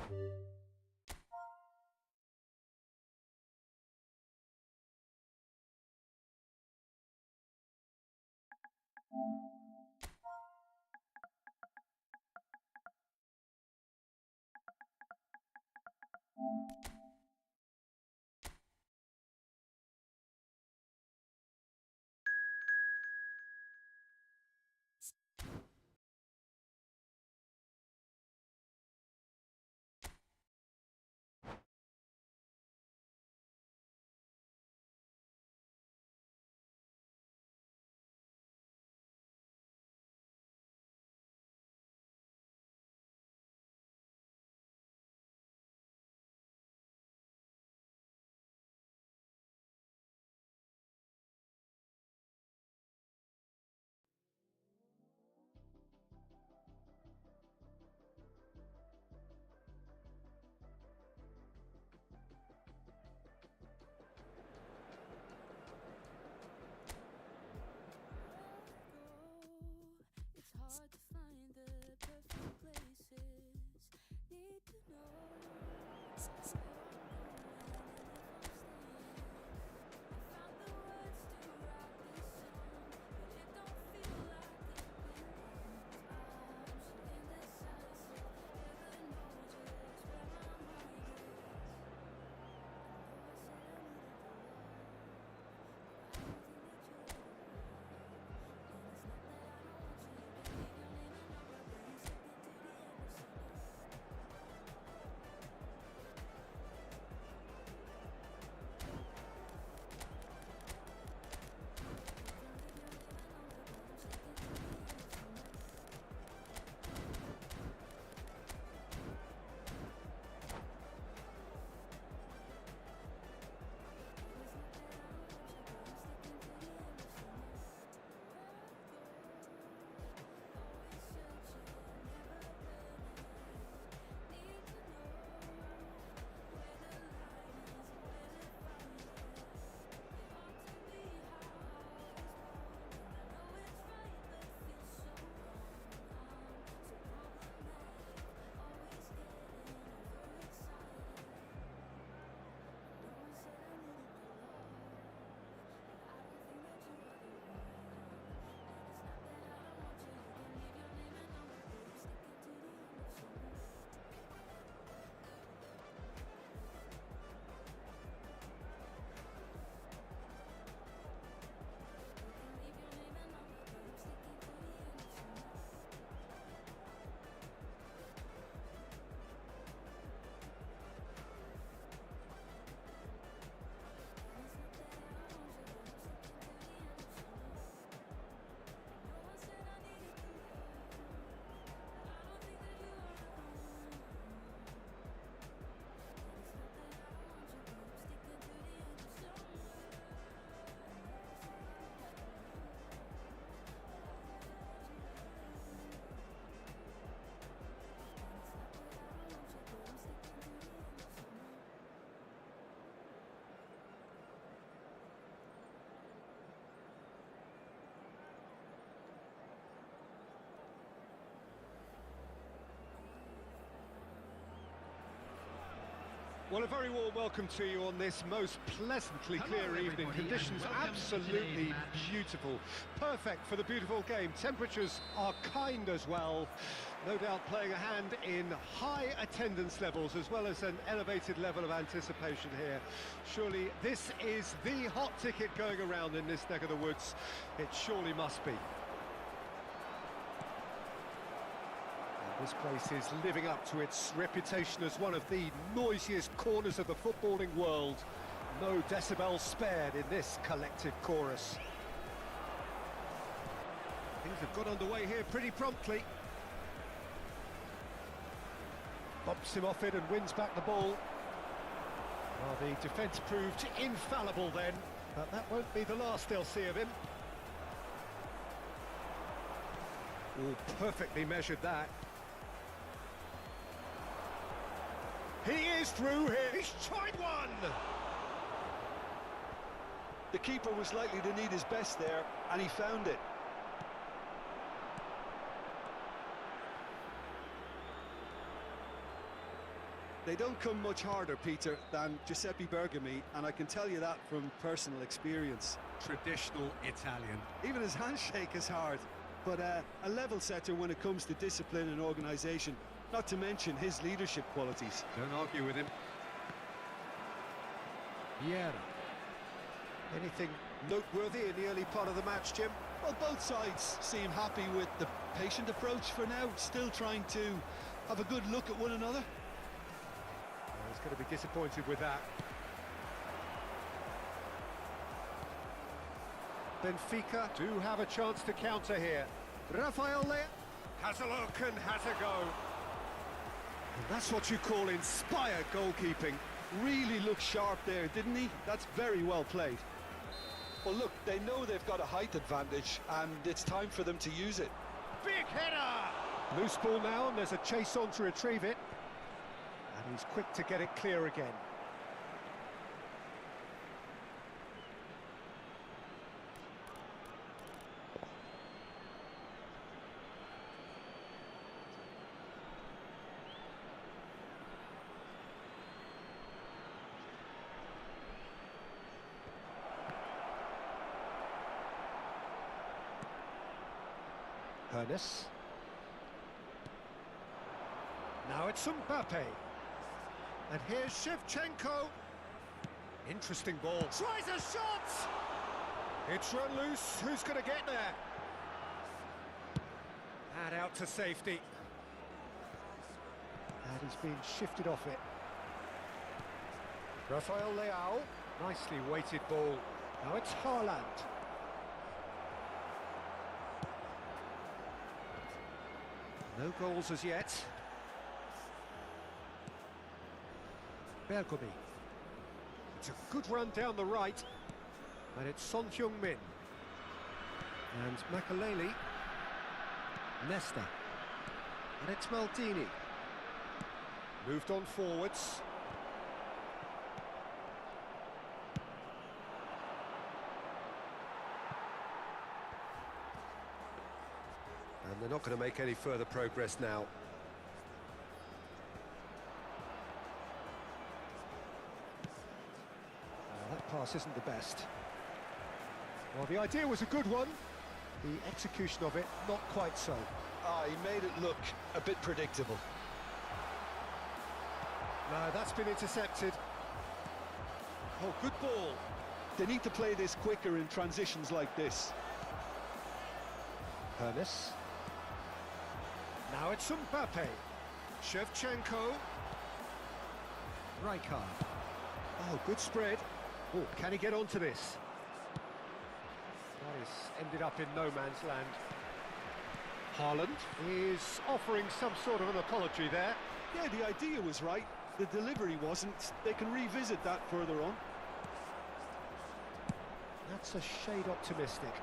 Hard to find the perfect places. Need to know where I'm going and if I'm staying. I found the words to write this song, but it don't feel like it belongs. I'm so indecisive, never know just where my mind is. I know I said I needed the love, but I don't think that you're the one. And it's not that I don't want you. Well, a very warm welcome to you on this most pleasantly clear evening. Conditions absolutely beautiful. Perfect for the beautiful game. Temperatures are kind as well. No doubt playing a hand in high attendance levels as well as an elevated level of anticipation here. Surely this is the hot ticket going around in this neck of the woods. It surely must be. This place is living up to its reputation as one of the noisiest corners of the footballing world. No decibels spared in this collective chorus. Things have got underway here pretty promptly. Bumps him off it and wins back the ball. Well, the defence proved infallible then, but that won't be the last they'll see of him. Oh, perfectly measured that. He is through here, he's tried one! The keeper was likely to need his best there, and he found it. They don't come much harder, Peter, than Giuseppe Bergomi, and I can tell you that from personal experience. Traditional Italian. Even his handshake is hard, but a level setter when it comes to discipline and organisation, not to mention his leadership qualities. Don't argue with him. Vieira. Anything noteworthy in the early part of the match, Jim? Well, both sides seem happy with the patient approach for now, still trying to have a good look at one another. He's going to be disappointed with that. Benfica do have a chance to counter here. Rafael Leao has a look and has a go. And that's what you call inspired goalkeeping. Really looked sharp there, didn't he? That's very well played. Well, look, they know they've got a height advantage, and it's time for them to use it. Big header! Loose ball now, and there's a chase on to retrieve it. And he's quick to get it clear again. Ernest. Now it's Mbappe. And here's Shevchenko. Interesting ball. Tries a shot! It's run loose. Who's going to get there? And out to safety. And he's been shifted off it. Rafael Leao. Nicely weighted ball. Now it's Haaland. No goals as yet. Bergomi. It's a good run down the right. And it's Son Heung-min. And Makaleli. Nesta. And it's Maldini. Moved on forwards. And they're not going to make any further progress now. That pass isn't the best. Well, the idea was a good one. The execution of it, not quite so. He made it look a bit predictable. No, that's been intercepted. Oh, good ball. They need to play this quicker in transitions like this. Ernest. Now it's Mbappe. Shevchenko. Rijkaard. Oh, good spread. Oh, can he get onto this? That has ended up in no man's land. Haaland is offering some sort of an apology there. Yeah, the idea was right. The delivery wasn't. They can revisit that further on. That's a shade optimistic.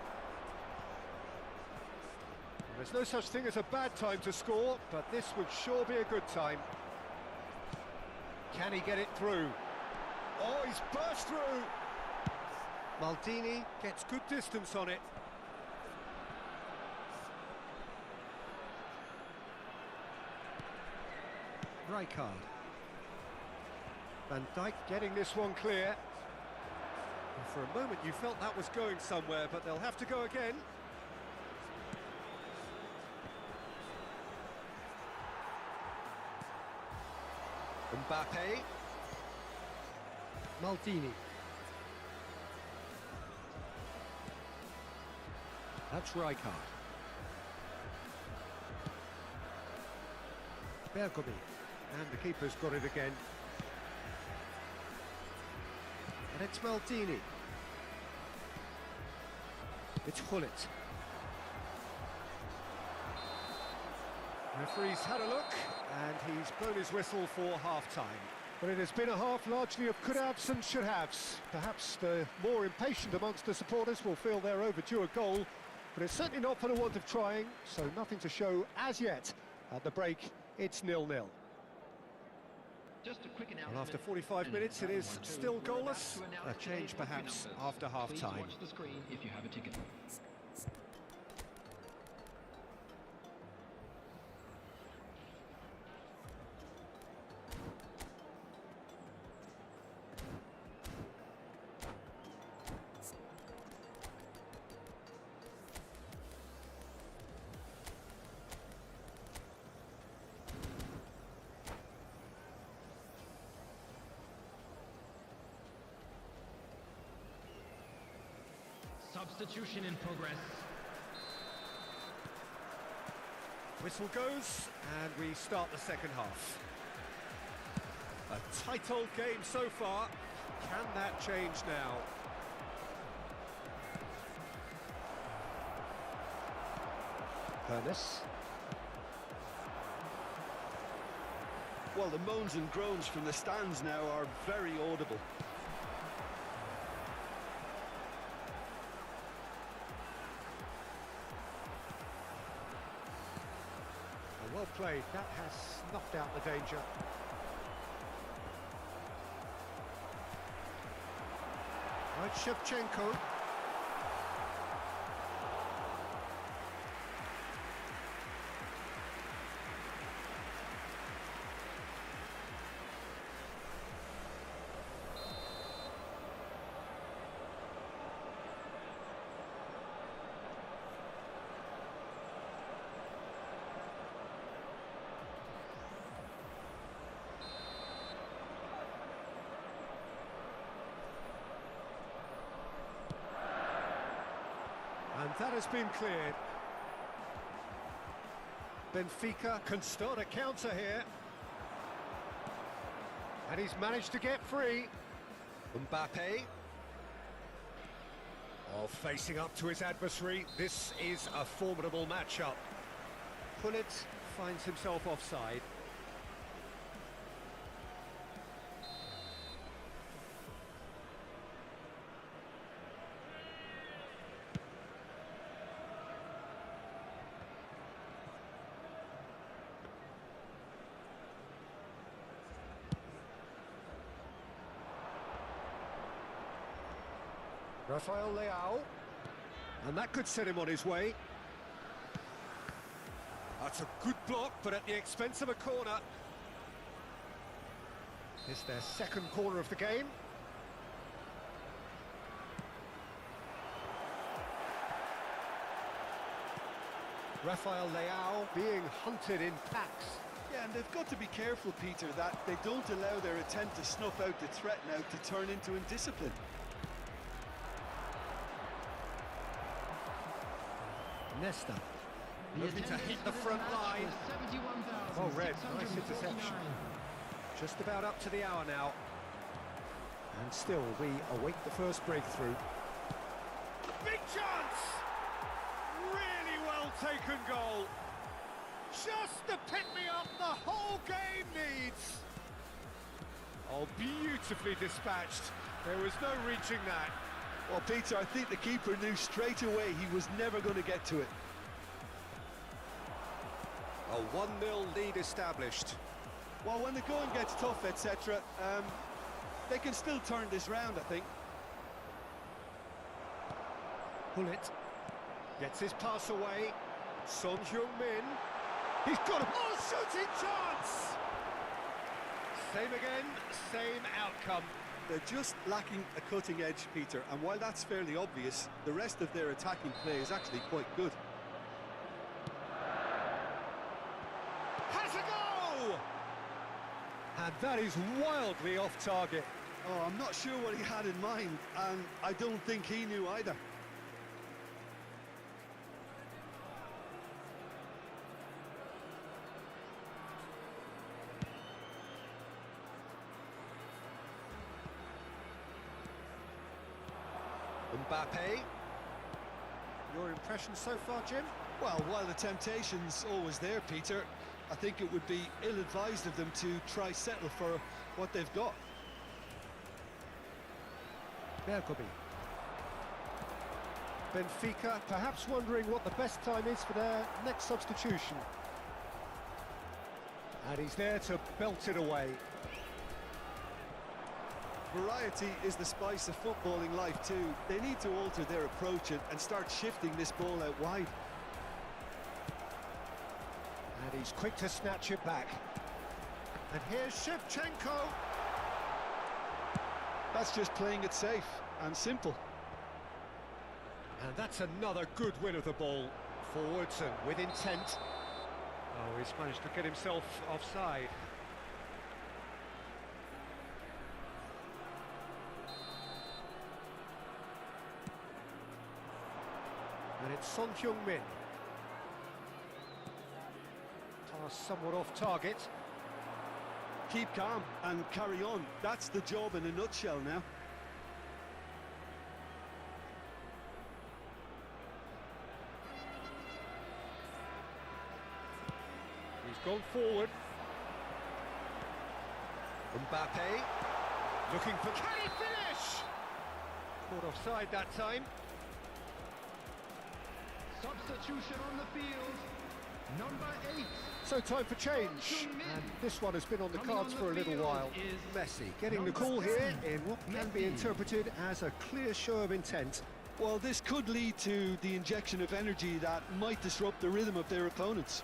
There's no such thing as a bad time to score, but this would sure be a good time. Can he get it through? Oh, he's burst through! Maldini gets good distance on it. Rijkaard. Van Dijk getting this one clear. And for a moment you felt that was going somewhere, but they'll have to go again. Mbappe. Maldini. That's Rijkaard. Bergomi. And the keeper's got it again. And it's Maldini. It's Hullet. Referee's had a look, and he's blown his whistle for half-time. But it has been a half largely of could-haves and should-haves. Perhaps the more impatient amongst the supporters will feel they're overdue a goal, but it's certainly not for the want of trying, so nothing to show as yet. At the break, it's 0-0. And after 45 minutes, it is still goalless. A change perhaps after half-time. Substitution in progress. Whistle goes, and we start the second half. A tight old game so far. Can that change now? Pernis. Well, the moans and groans from the stands now are very audible. Well played, that has snuffed out the danger. Right, Shevchenko. And that has been cleared. Benfica can start a counter here. And he's managed to get free. Mbappe. Oh, facing up to his adversary. This is a formidable matchup. Pullet finds himself offside. Rafael Leao, and that could set him on his way. That's a good block, but at the expense of a corner. It's their second corner of the game. Rafael Leao being hunted in packs. Yeah, and they've got to be careful, Peter, that they don't allow their attempt to snuff out the threat now to turn into indiscipline. Nesta looking to hit the front line. Oh, Red, nice interception. Just about up to the hour now. And still, we await the first breakthrough. Big chance! Really well taken goal. Just the pick-me-up the whole game needs. Oh, beautifully dispatched. There was no reaching that. Well, Peter, I think the keeper knew straight away he was never going to get to it. A 1-0 lead established. Well, when the going gets tough, etc., they can still turn this round, I think. Pullet gets his pass away. Son Heung-min. He's got a shooting chance! Same again, same outcome. They're just lacking a cutting edge, Peter, and while that's fairly obvious, the rest of their attacking play is actually quite good. Has a go! And that is wildly off target. Oh, I'm not sure what he had in mind, and I don't think he knew either. Mbappe. Your impression so far, Jim? Well, while the temptation's always there, Peter, I think it would be ill-advised of them to try settle for what they've got. Bergobi. Benfica perhaps wondering what the best time is for their next substitution. And he's there to belt it away. Variety is the spice of footballing life too. They need to alter their approach and start shifting this ball out wide. And he's quick to snatch it back. And here's Shevchenko. That's just playing it safe and simple. And that's another good win of the ball. Forwards and with intent. Oh, he's managed to get himself offside. And it's Son Heung-min. Pass somewhat off target. Keep calm and carry on. That's the job in a nutshell now. He's gone forward. Mbappe looking for... Can he finish? Caught offside that time. Substitution on the field, number 8. So time for change, and this one has been on the cards for a little while. Messi getting the call here in what can be interpreted as a clear show of intent. Well, this could lead to the injection of energy that might disrupt the rhythm of their opponents.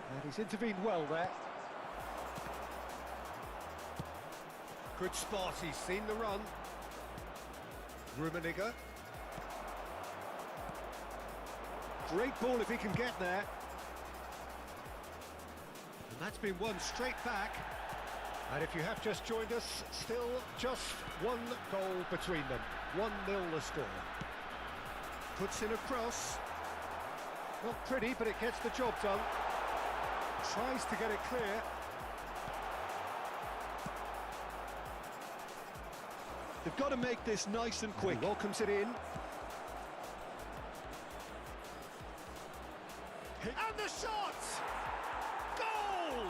And he's intervened well there. Good spot, he's seen the run. Rummenigge. Great ball if he can get there. And that's been won straight back. And if you have just joined us, still just one goal between them. 1-0 the score. Puts in a cross. Not pretty, but it gets the job done. Tries to get it clear. They've got to make this nice and quick. He welcomes it in. And the shot! Goal!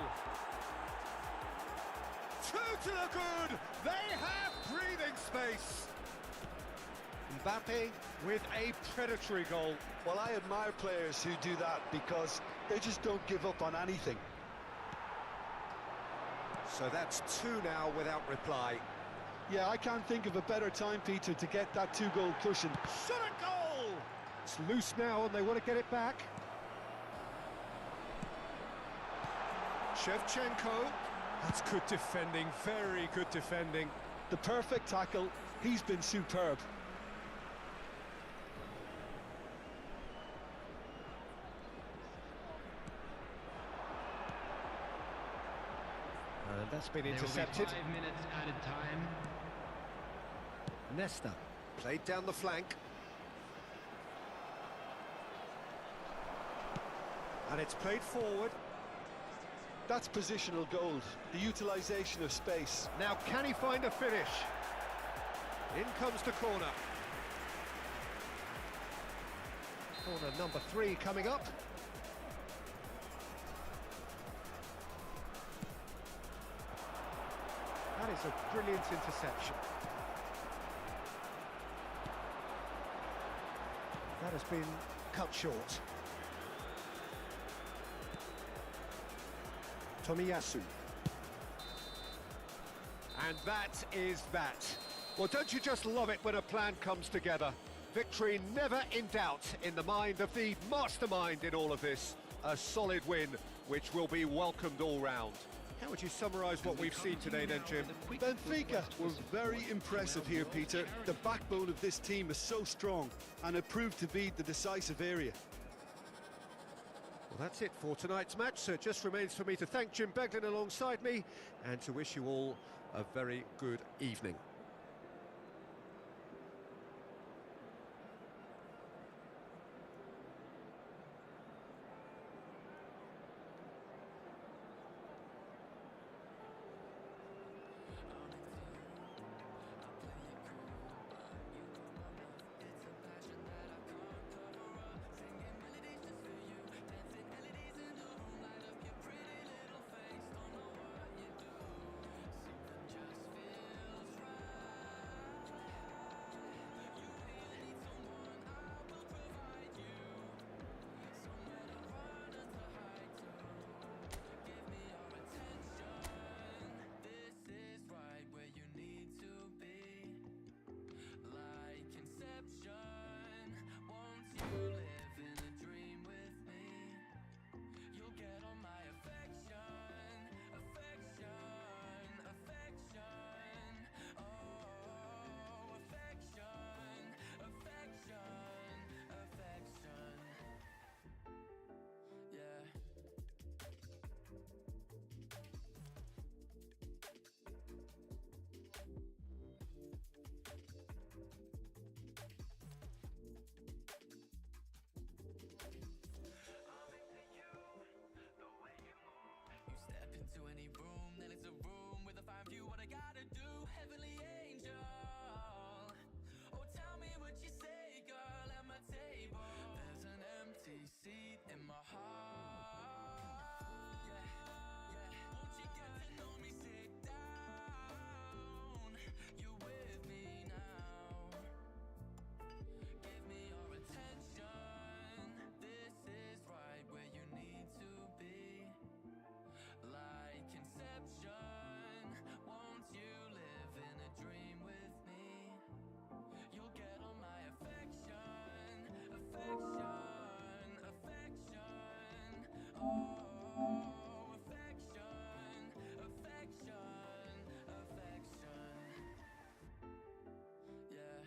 2 to the good. They have breathing space. Mbappe with a predatory goal. Well, I admire players who do that because they just don't give up on anything. So that's 2 now without reply. Yeah, I can't think of a better time, Peter, to get that 2-goal cushion. Shot a goal! It's loose now and they want to get it back. Shevchenko. That's good defending, very good defending. The perfect tackle. He's been superb. And that's been intercepted. 5 minutes added time. Nesta played down the flank. And it's played forward. That's positional gold, the utilisation of space. Now can he find a finish? In comes the corner. Corner number 3 coming up. That is a brilliant interception. That has been cut short. Tomiyasu. And that is that. Well, don't you just love it when a plan comes together? Victory never in doubt in the mind of the mastermind in all of this. A solid win, which will be welcomed all round. How would you summarise what we've seen today then, Jim? Benfica were very impressive here, Peter. The backbone of this team is so strong, and it proved to be the decisive area. Well, that's it for tonight's match, so it just remains for me to thank Jim Beglin alongside me and to wish you all a very good evening. room, then it's a room with a fine view. What I gotta do, heavenly angel. Oh, tell me what you say, girl, at my table. There's an empty seat in my heart. Yeah. Won't you get to know me? Sit down. You with me now? Give me your attention. This is right where you need to be. Like Inception, won't you live in a dream with me? You'll get all my affection, affection, affection. Oh, affection, affection, affection. Yeah.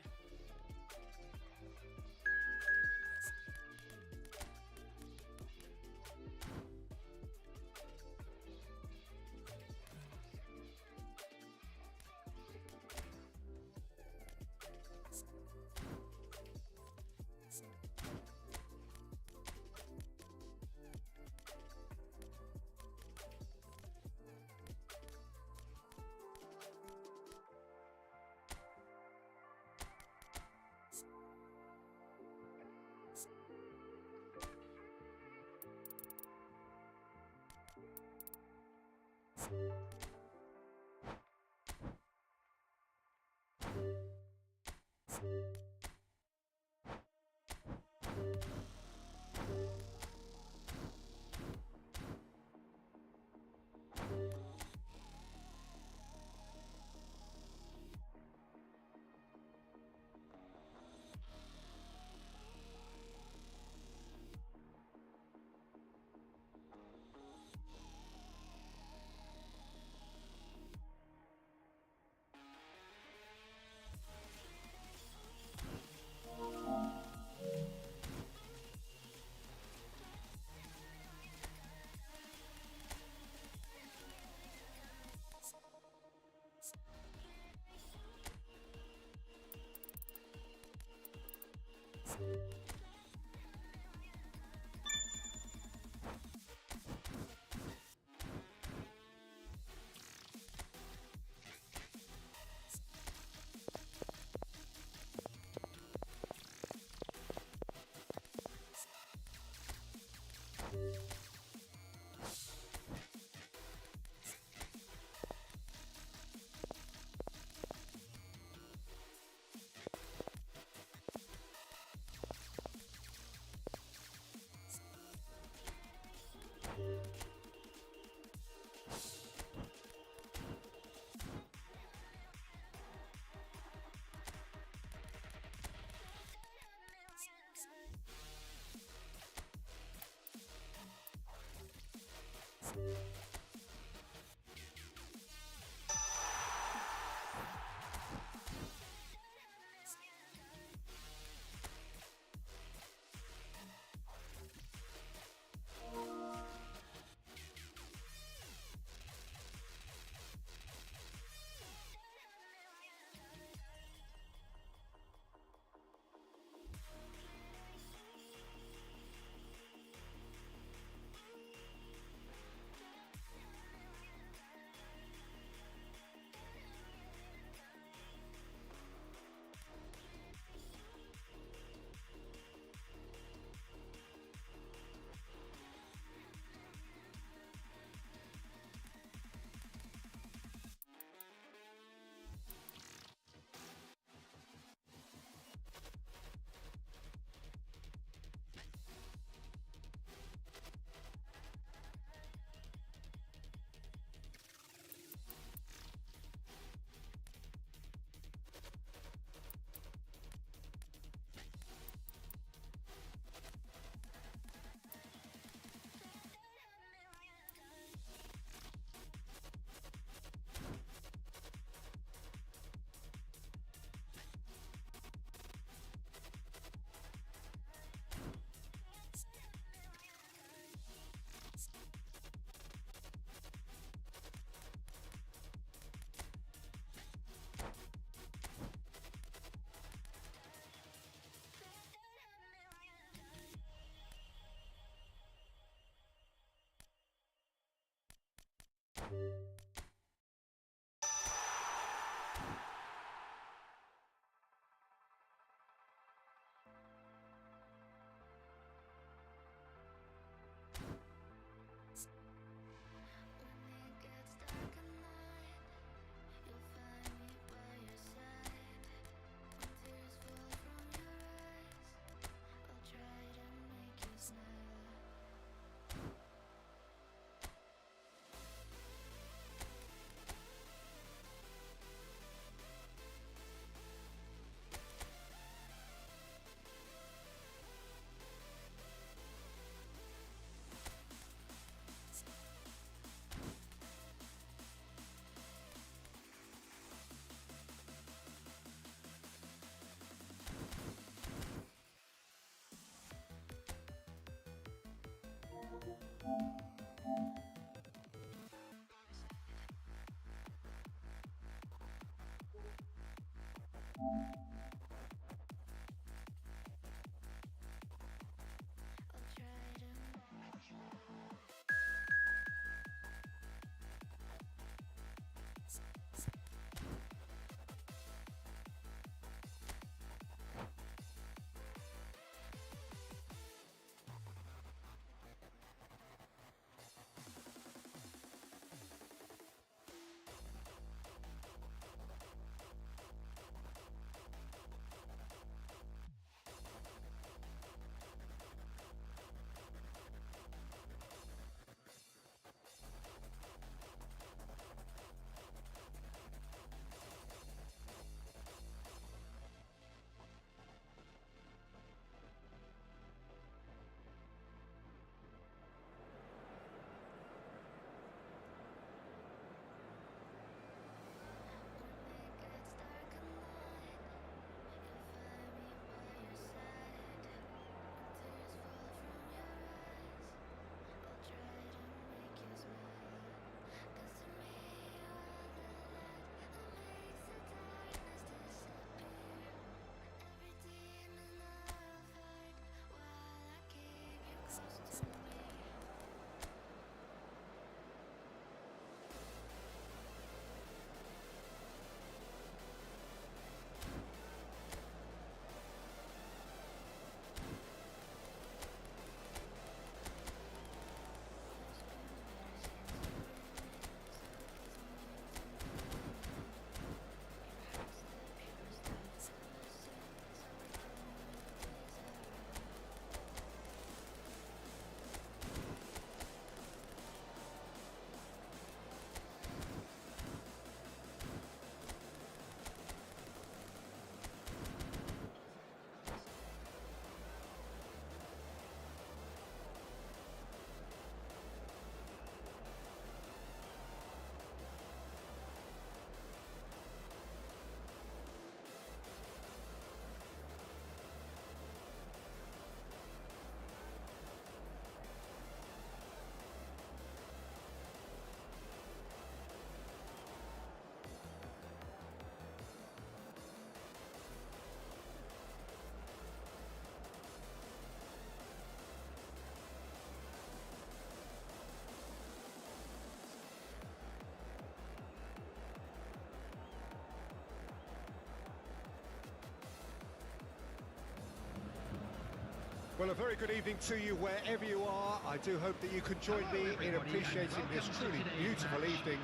Well, a very good evening to you wherever you are. I do hope that you can join me in appreciating this truly beautiful evening,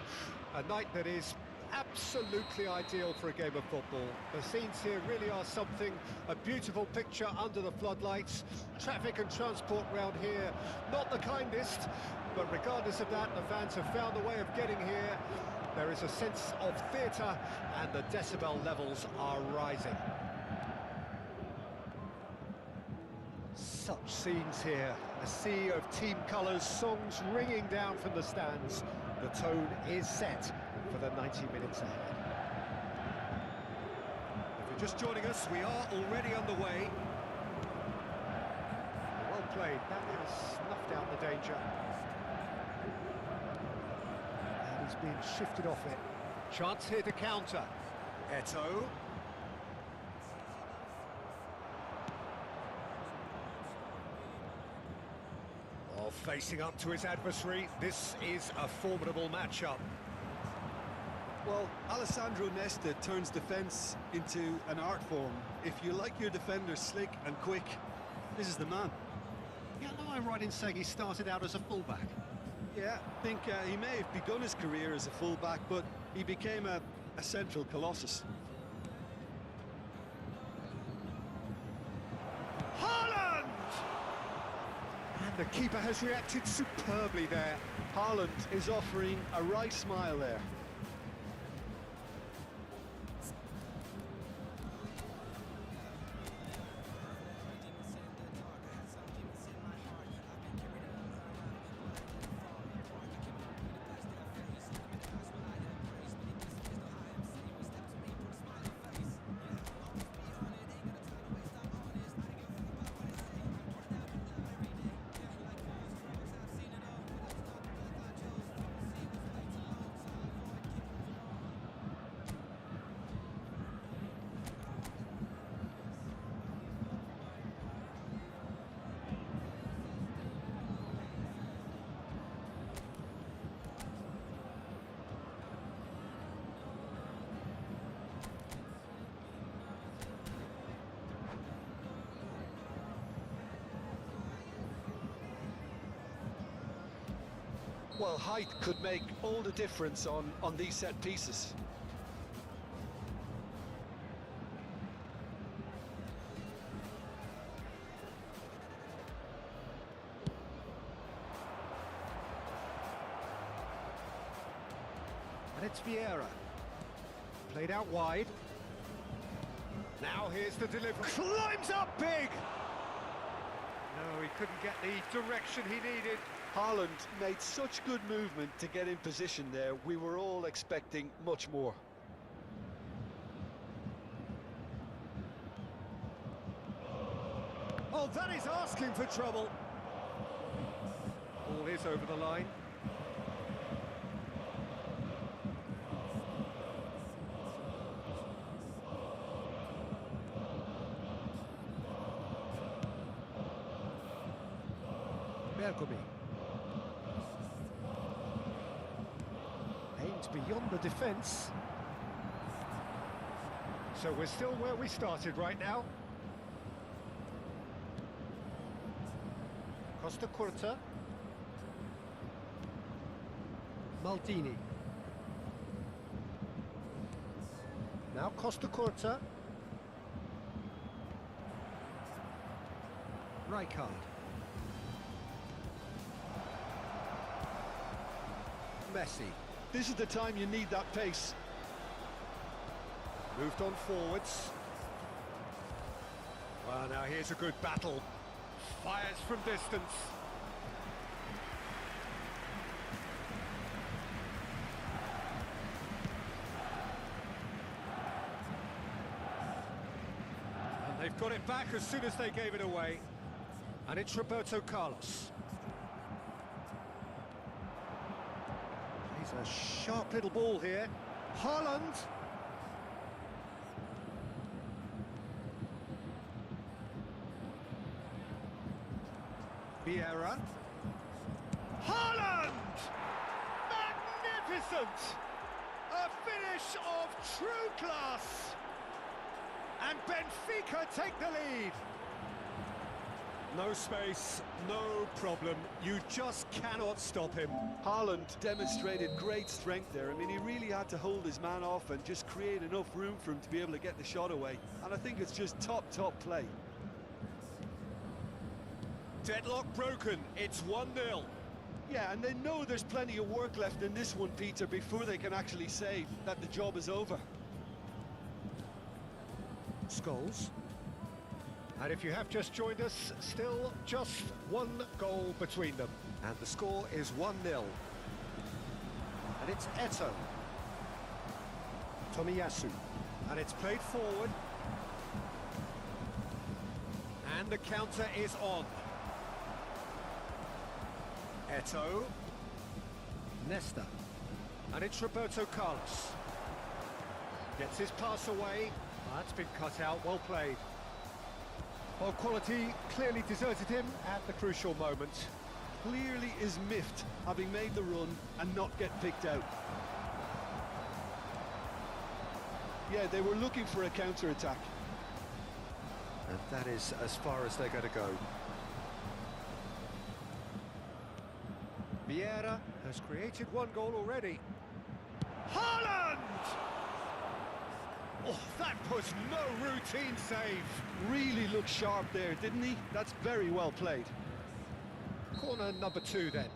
a night that is absolutely ideal for a game of football. The scenes here really are something, a beautiful picture under the floodlights. Traffic and transport round here, not the kindest, but regardless of that, the fans have found a way of getting here. There is a sense of theatre and the decibel levels are rising. Such scenes here, a sea of team colours, songs ringing down from the stands. The tone is set for the 90 minutes ahead. If you're just joining us, we are already underway. Well played, that has snuffed out the danger. And he's been shifted off it. Chance here to counter. Eto'o. facing up to his adversary, this is a formidable matchup. Well, Alessandro Nesta turns defence into an art form. If you like your defenders slick and quick, this is the man. Yeah, am I right in saying he started out as a fullback? Yeah, I think he may have begun his career as a fullback, but he became a central colossus. Haaland! And the keeper has reacted superbly there. Haaland is offering a right smile there. Well, height could make all the difference on these set pieces. And it's Vieira. Played out wide. Now here's the delivery. Climbs up big! No, he couldn't get the direction he needed. Haaland made such good movement to get in position there. We were all expecting much more. Oh, that is asking for trouble. Ball is over the line. Bergomi. Aimed beyond the defence. So we're still where we started right now. Costa Curta. Maldini. Now Costa Curta. Rijkaard. Messi. This is the time you need that pace. Moved on forwards. Well, now here's a good battle. Fires from distance. And they've got it back as soon as they gave it away. And it's Roberto Carlos. He's a sharp little ball here. Haaland. Vieira. Haaland! Magnificent! A finish of true class! And Benfica take the lead. No space, no problem. You just cannot stop him. Haaland demonstrated great strength there. I mean, he really had to hold his man off and just create enough room for him to be able to get the shot away. And I think it's just top play. Deadlock broken, it's 1-0. Yeah, and they know there's plenty of work left in this one, Peter, before they can actually say that the job is over. Scholes. And if you have just joined us, still just one goal between them. And the score is 1-0. And it's Eto. Tomiyasu. And it's played forward. And the counter is on. Eto. Nesta. And it's Roberto Carlos. Gets his pass away. That's been cut out, well played. Well, quality clearly deserted him at the crucial moment. clearly is miffed, having made the run and not get picked out. Yeah, they were looking for a counter-attack. And that is as far as they're going to go. Vieira has created one goal already. Haaland! Oh, that was no routine save. Really looked sharp there, didn't he? That's very well played. Corner number 2 then.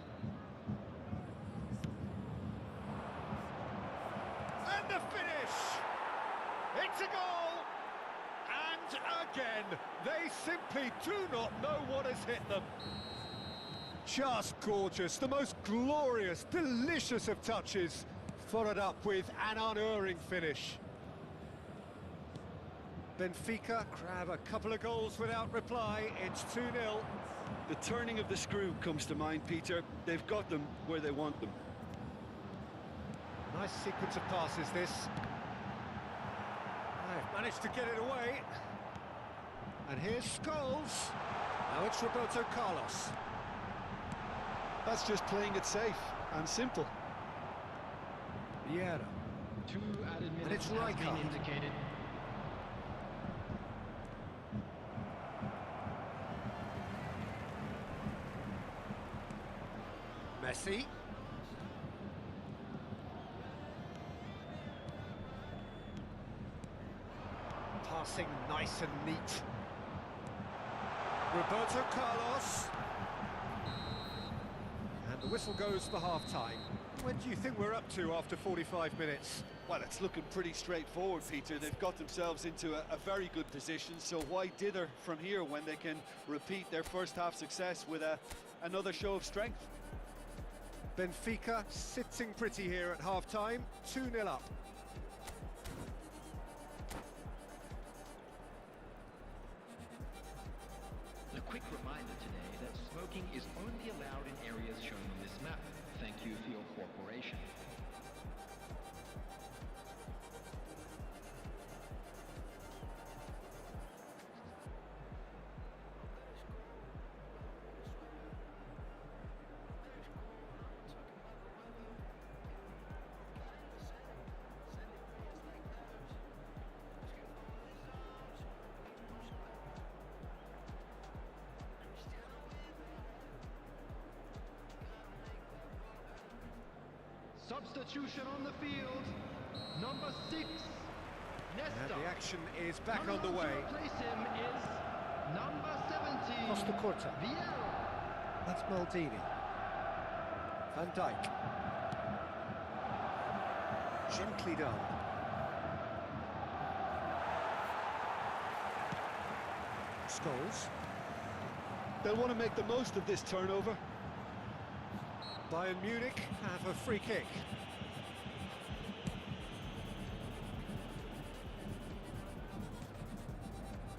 And the finish! It's a goal! And again, they simply do not know what has hit them. Just gorgeous, the most glorious, delicious of touches, followed up with an unerring finish. Benfica grab a couple of goals without reply. It's 2-0. The turning of the screw comes to mind, Peter. They've got them where they want them. Nice sequence of passes, this. They've managed to get it away. And here's Scholes. Now it's Roberto Carlos. That's just playing it safe and simple. Vieira. 2 added And minutes it's has Rijkaard. been indicated. Messi. Passing nice and neat. Roberto Carlos. And the whistle goes for half-time. When do you think we're up to after 45 minutes? Well, it's looking pretty straightforward, Peter. They've got themselves into a very good position, so why dither from here when they can repeat their first half success with another show of strength? Benfica sitting pretty here at half-time, 2-0 up. A quick reminder today that smoking is only allowed in areas shown on this map. Thank you for your cooperation. Substitution on the field. Number 6, Nesta. And the action is back Coming on the on to way. replace him is number 17, Costa Curta. Vieira. That's Maldini. Van Dijk. Gently done. Scholes. They'll want to make the most of this turnover. Bayern Munich have a free kick.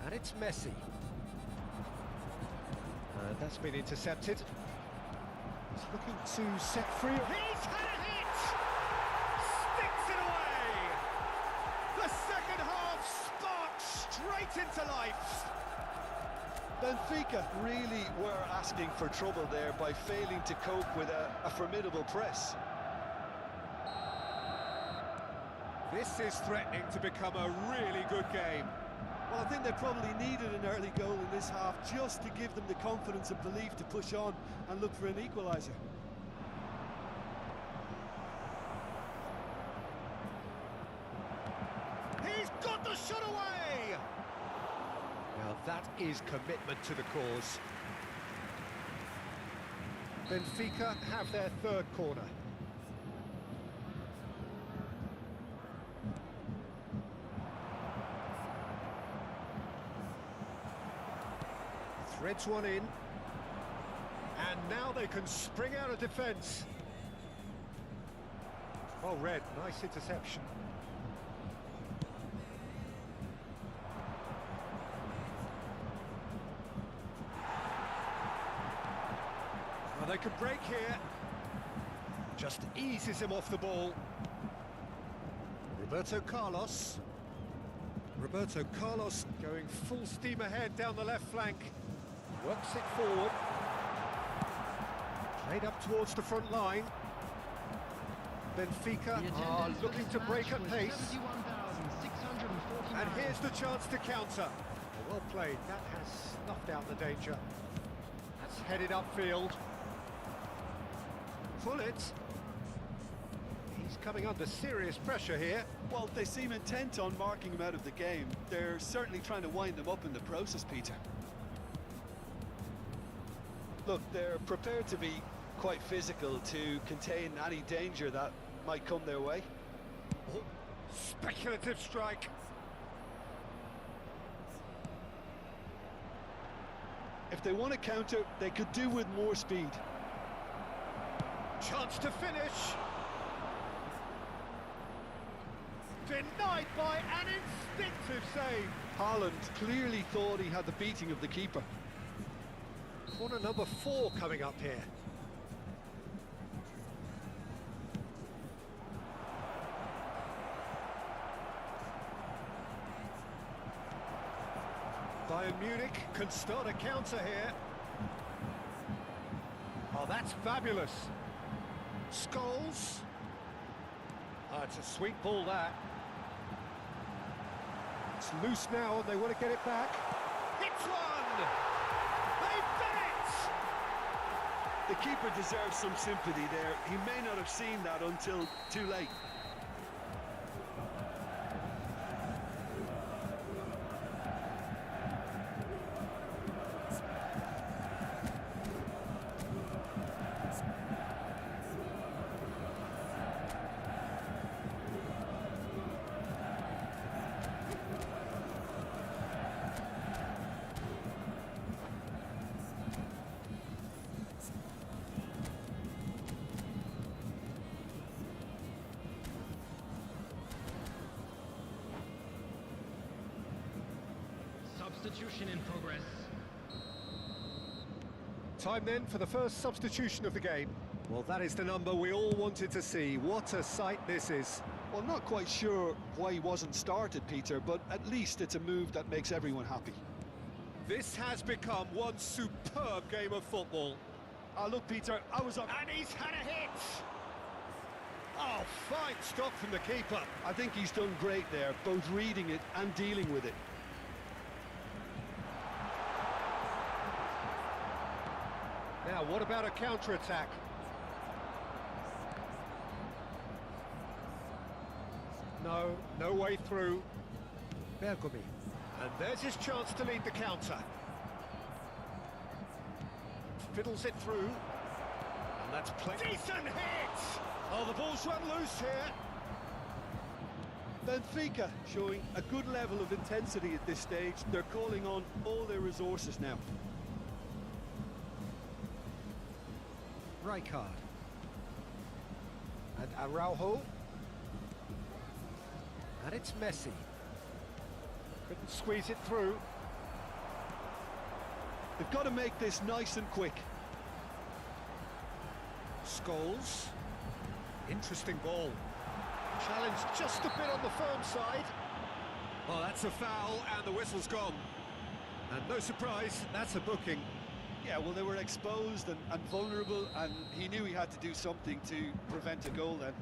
And it's Messi. And that's been intercepted. He's looking to set free. He's had a hit! Sticks it away! The second half sparks straight into life. Benfica really were asking for trouble there by failing to cope with a formidable press. This is threatening to become a really good game. Well, I think they probably needed an early goal in this half just to give them the confidence and belief to push on and look for an equaliser. He's got the shot away! Now that is commitment to the cause. Benfica have their third corner. Threads one in. And now they can spring out of defence. Well read, nice interception. Well, they could break here. Just eases him off the ball. Roberto Carlos. Roberto Carlos going full steam ahead down the left flank. Works it forward. Played up towards the front line. Benfica are looking to break at pace. And here's the chance to counter. Well played, that has snuffed out the danger. That's headed upfield. Fullet. He's coming under serious pressure here. Well, they seem intent on marking him out of the game. They're certainly trying to wind him up in the process, Peter. Look, they're prepared to be quite physical to contain any danger that might come their way. Oh, speculative strike. If they want to counter, they could do with more speed. Chance to finish. Denied by an instinctive save. Haaland clearly thought he had the beating of the keeper. Corner number 4 coming up here. Bayern Munich can start a counter here. Oh, that's fabulous. Scholes. Oh, it's a sweet ball, that. It's loose now, and they want to get it back. It's one! They've done it! The keeper deserves some sympathy there. He may not have seen that until too late. Substitution in progress. Time then for the first substitution of the game. Well, that is the number we all wanted to see. What a sight this is. Well, not quite sure why he wasn't started, Peter, but at least it's a move that makes everyone happy. This has become one superb game of football. Look, Peter, I was up. And he's had a hit! Oh, fine stop from the keeper. I think he's done great there, both reading it and dealing with it. Now, what about a counter-attack? No way through. Bergomi. And there's his chance to lead the counter. Fiddles it through. And that's play. Decent hit! Oh, the ball's run loose here. Benfica showing a good level of intensity at this stage. They're calling on all their resources now. Rijkaard. And Araujo. And it's Messi. Couldn't squeeze it through. They've got to make this nice and quick. Scholes. Interesting ball. Challenged just a bit on the firm side. Well, that's a foul, and the whistle's gone. And no surprise, that's a booking. Yeah, well, they were exposed and vulnerable, and he knew he had to do something to prevent a goal then.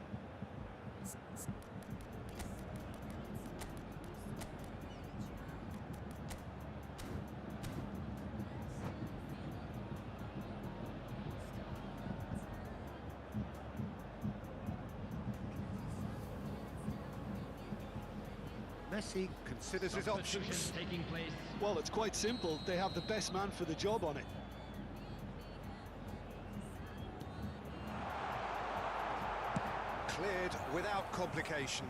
Messi considers his options. Taking place. Well, it's quite simple. They have the best man for the job on it. Cleared without complication.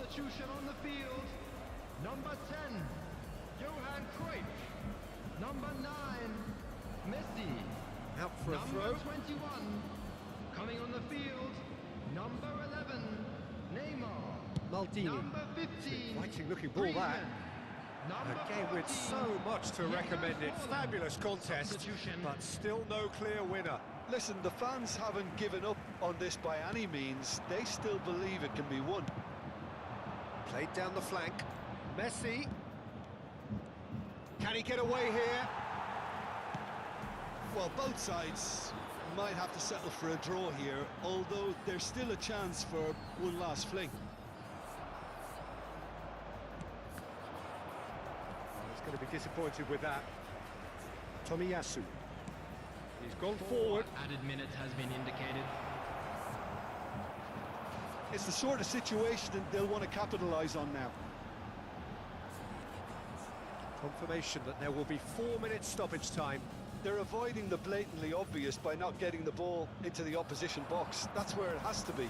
Substitution on the field. Number 10, Johan Cruyff. Number 9, Messi. Out for a Number throw. 21, coming on the field. Number 11, Neymar. Maldini. Number 15, Fighting looking ball that. Griezmann. Number A game with 14, so much to recommend it. Haaland. Fabulous contest, Substitution. but still no clear winner. Listen, the fans haven't given up on this by any means. They still believe it can be won. Played down the flank. Messi. Can he get away here? Well, both sides might have to settle for a draw here, although there's still a chance for one last fling. He's going to be disappointed with that. Tomiyasu. He's gone forward. Added minutes has been indicated. It's the sort of situation that they'll want to capitalise on now. Confirmation that there will be 4 minutes stoppage time. They're avoiding the blatantly obvious by not getting the ball into the opposition box. That's where it has to be.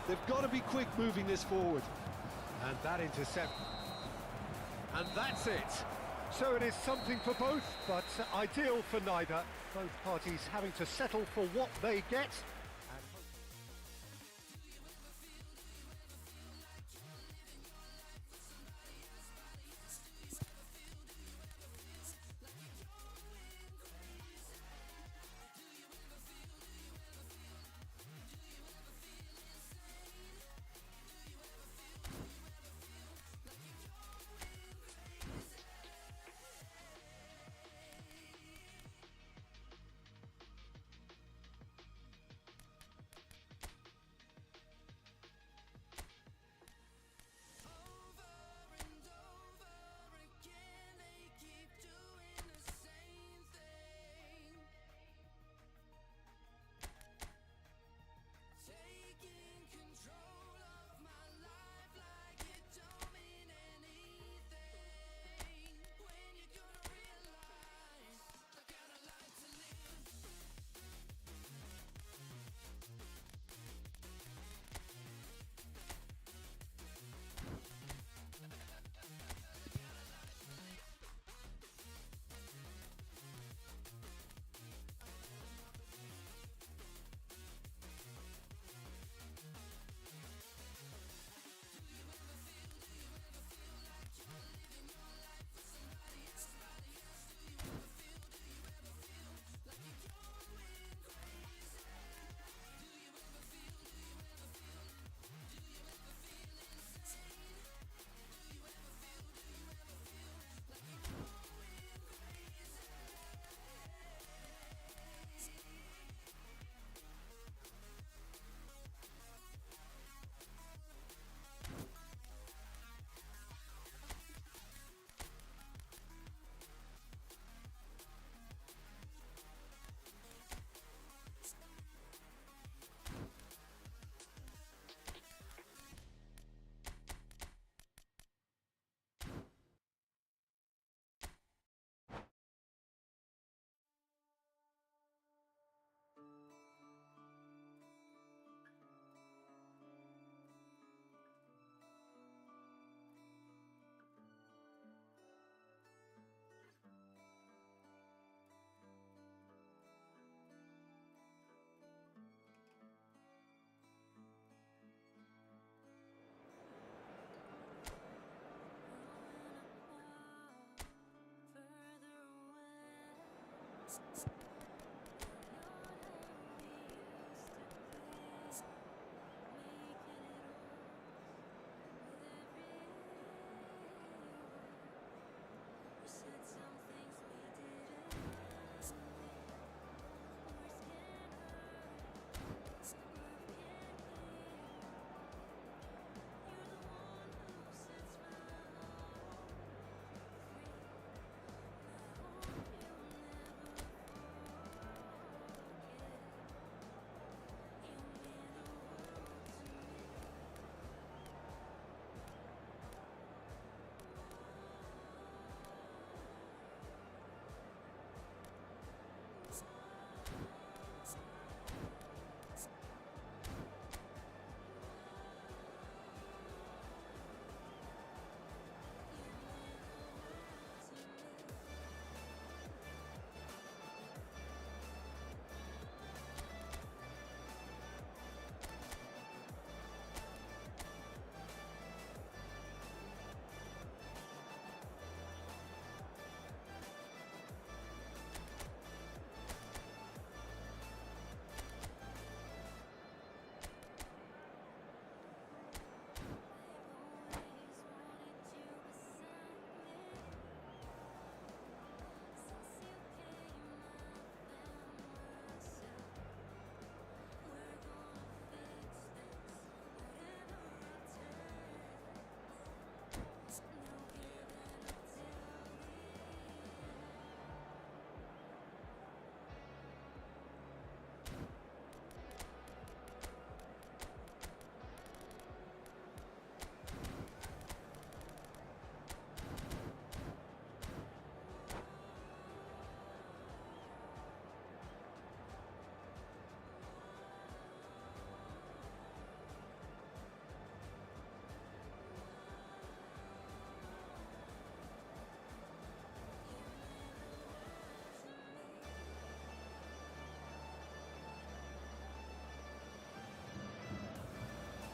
They've got to be quick moving this forward. And that intercept. And that's it. So it is something for both, but ideal for neither. Both parties having to settle for what they get.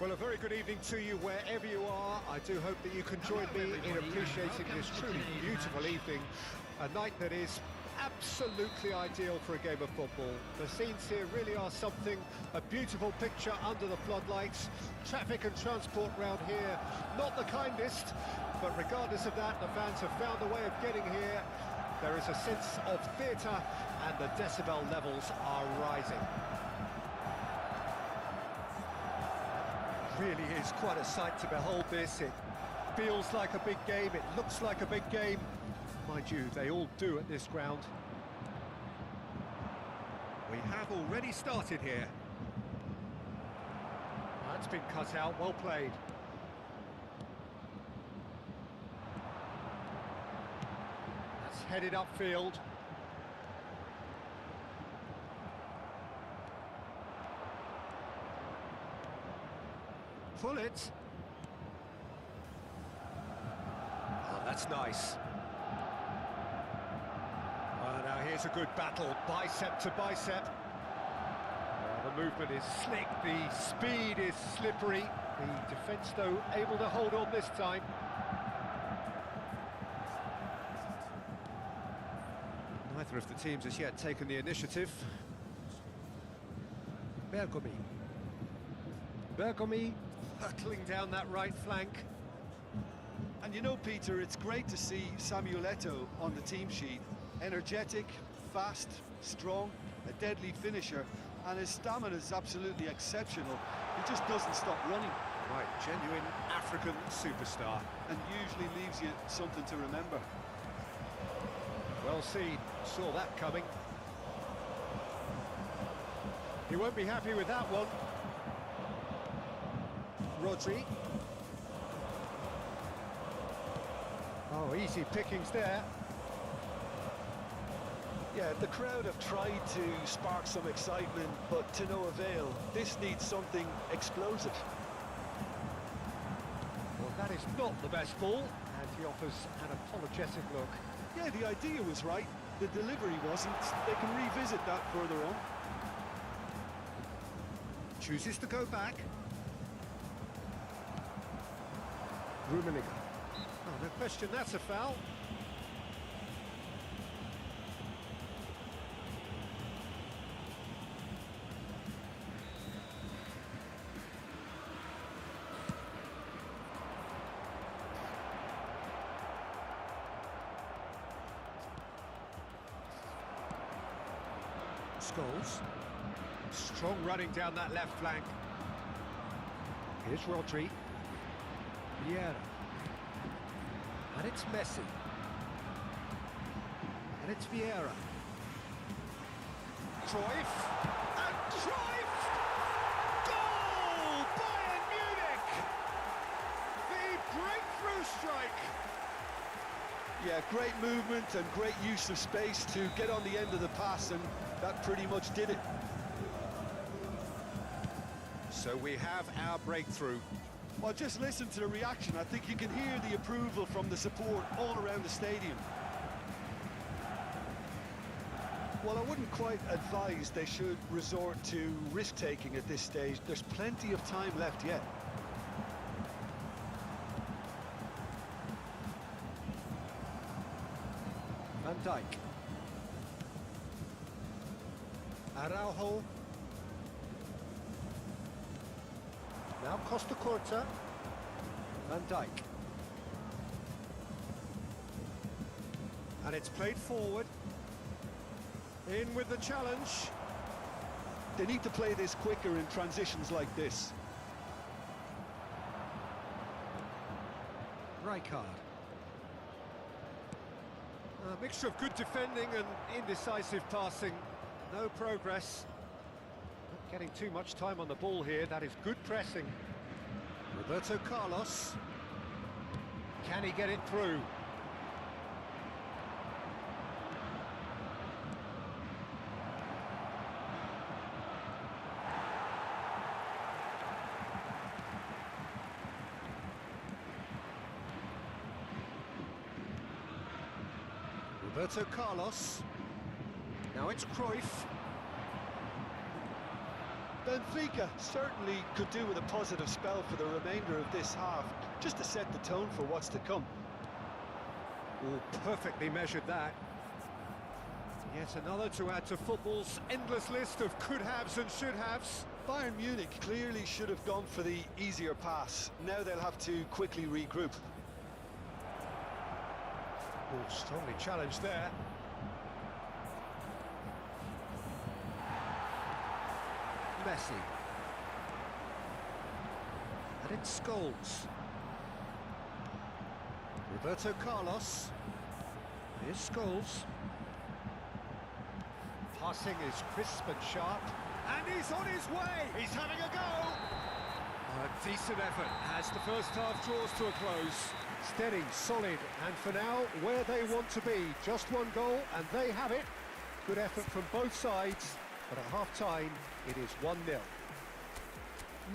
Well, a very good evening to you wherever you are. I do hope that you can join me in appreciating this truly beautiful evening, a night that is absolutely ideal for a game of football. The scenes here really are something, a beautiful picture under the floodlights. Traffic and transport round here, not the kindest, but regardless of that, the fans have found a way of getting here. There is a sense of theatre and the decibel levels are rising. Really is quite a sight to behold this. It feels like a big game, it looks like a big game. Mind you, they all do at this ground. We have already started here. That's been cut out, well played. That's headed upfield. Pull it. Oh, that's nice. Now here's a good battle, bicep to bicep. The movement is slick, the speed is slippery. The defence, though, able to hold on this time. Neither of the teams has yet taken the initiative. Bergomi hurtling down that right flank. And you know, Peter, it's great to see Samuel Eto'o on the team sheet. Energetic, fast, strong, a deadly finisher, and his stamina is absolutely exceptional. He just doesn't stop running. Right, genuine African superstar. And usually leaves you something to remember. Well seen, saw that coming. He won't be happy with that one. Rodri. Oh, easy pickings there. Yeah, the crowd have tried to spark some excitement, but to no avail. This needs something explosive. Well, that is not the best ball, and he offers an apologetic look. Yeah, the idea was right, the delivery wasn't. They can revisit that further on. Chooses to go back. Rummenigge. Oh, no question, that's a foul. Scholes. Strong running down that left flank. Here's Rodri. Vieira. And it's Messi. And it's Vieira. Cruyff. And Cruyff! Goal! Bayern Munich! The breakthrough strike! Yeah, great movement and great use of space to get on the end of the pass, and that pretty much did it. So we have our breakthrough. Well, just listen to the reaction. I think you can hear the approval from the support all around the stadium. Well, I wouldn't quite advise they should resort to risk-taking at this stage. There's plenty of time left yet. Van Dijk. Araujo. Now Costa Corta. Van Dijk. And it's played forward. In with the challenge. They need to play this quicker in transitions like this. Rijkaard. A mixture of good defending and indecisive passing. No progress. Not getting too much time on the ball here. That is good pressing. Roberto Carlos. Can he get it through? Roberto Carlos. Now it's Cruyff. Benfica certainly could do with a positive spell for the remainder of this half, just to set the tone for what's to come. Oh, perfectly measured that. Yet another to add to football's endless list of could-haves and should-haves. Bayern Munich clearly should have gone for the easier pass. Now they'll have to quickly regroup. Oh, strongly challenged there. Messi. And it's Scholes. Roberto Carlos. Here's Scholes. Passing is crisp and sharp. And he's on his way! He's having a go! A decent effort as the first half draws to a close. Steady, solid, and for now, where they want to be. Just one goal, and they have it. Good effort from both sides, but at half-time, it is 1-0.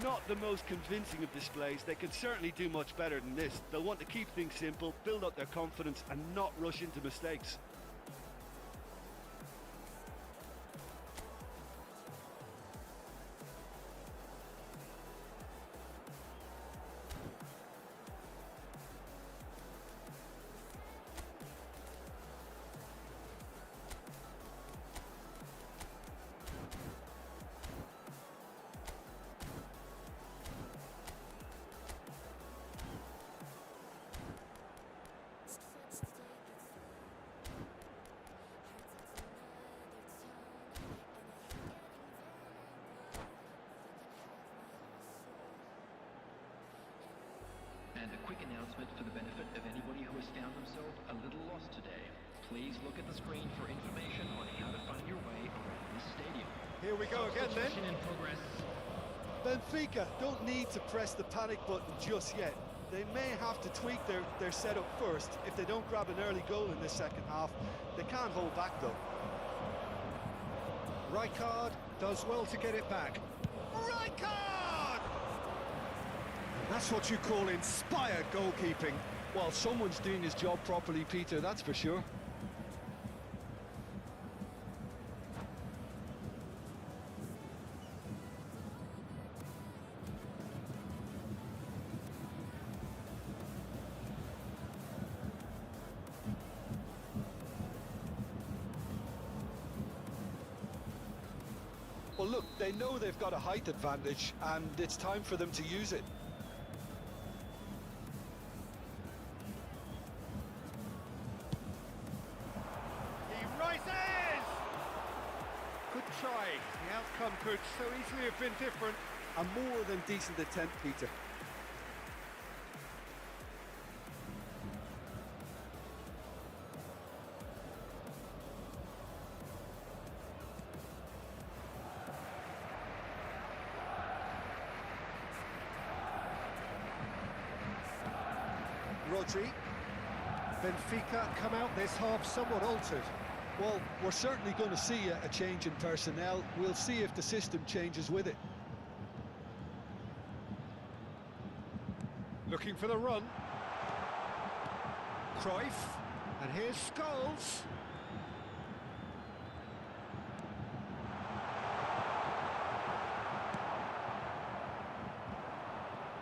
Not the most convincing of displays. They can certainly do much better than this. They'll want to keep things simple, build up their confidence, and not rush into mistakes. And a quick announcement for the benefit of anybody who has found themselves a little lost today. Please look at the screen for information on how to find your way around this stadium. Here we go again then. In progress. Benfica don't need to press the panic button just yet. They may have to tweak their setup first. If they don't grab an early goal in this second half, they can't hold back though. Rijkaard does well to get it back. Rijkaard! That's what you call inspired goalkeeping. Well, someone's doing his job properly, Peter, that's for sure. Well, look, they know they've got a height advantage, and it's time for them to use it. Good try. The outcome could so easily have been different. A more than decent attempt, Peter. Rodri. Benfica come out this half somewhat altered. Well, we're certainly going to see a change in personnel. We'll see if the system changes with it. Looking for the run. Cruyff. And here's Scholes.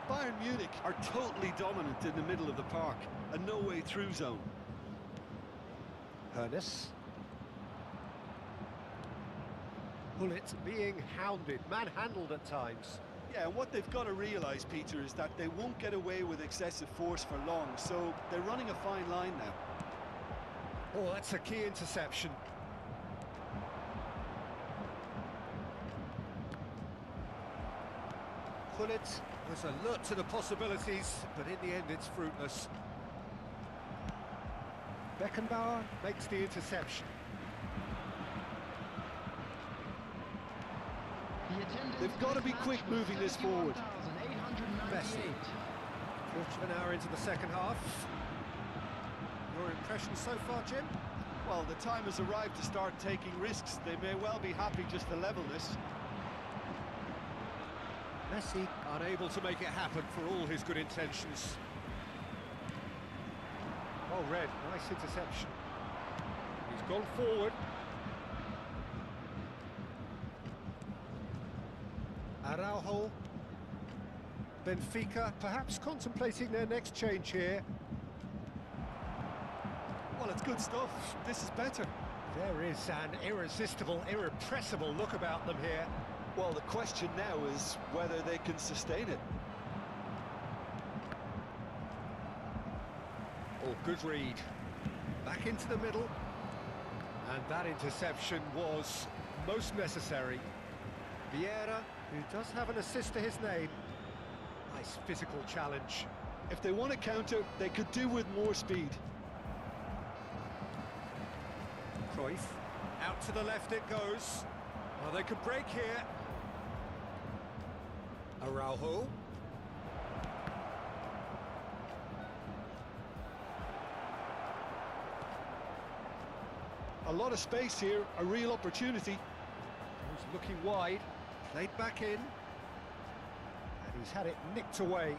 Bayern Munich are totally dominant in the middle of the park. A no-way through zone. Hernes. Bullet being hounded, manhandled at times. Yeah, and what they've got to realise, Peter, is that they won't get away with excessive force for long, so they're running a fine line now. Oh, that's a key interception. Bullet was alert to the possibilities, but in the end it's fruitless. Beckenbauer makes the interception. They've got to be quick moving this forward. Messi. Quarter of an hour into the second half. Your impression so far, Jim? Well, the time has arrived to start taking risks. They may well be happy just to level this. Messi unable to make it happen for all his good intentions. Oh, Red, nice interception. He's gone forward. Araujo. Benfica perhaps contemplating their next change here. Well, it's good stuff. This is better. There is an irresistible, irrepressible look about them here. Well, the question now is whether they can sustain it. Oh, good read. Back into the middle. And that interception was most necessary. Vieira, who does have an assist to his name. Nice physical challenge. If they want to counter, they could do with more speed. Cruyff, out to the left it goes. Oh, they could break here. Araujo. A lot of space here, a real opportunity. He's looking wide, played back in. And he's had it nicked away.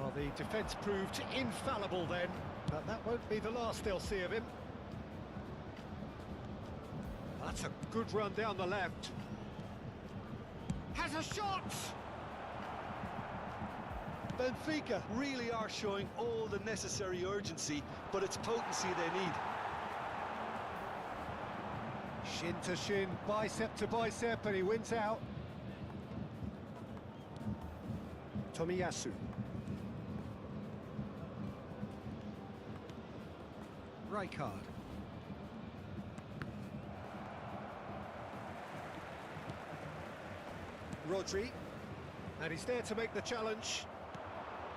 Well, the defence proved infallible then, but that won't be the last they'll see of him. That's a good run down the left. Has a shot! Benfica really are showing all the necessary urgency, but it's potency they need. Shin to shin, bicep to bicep, and he wins out. Tomiyasu. Rijkaard. Rodri, and he's there to make the challenge,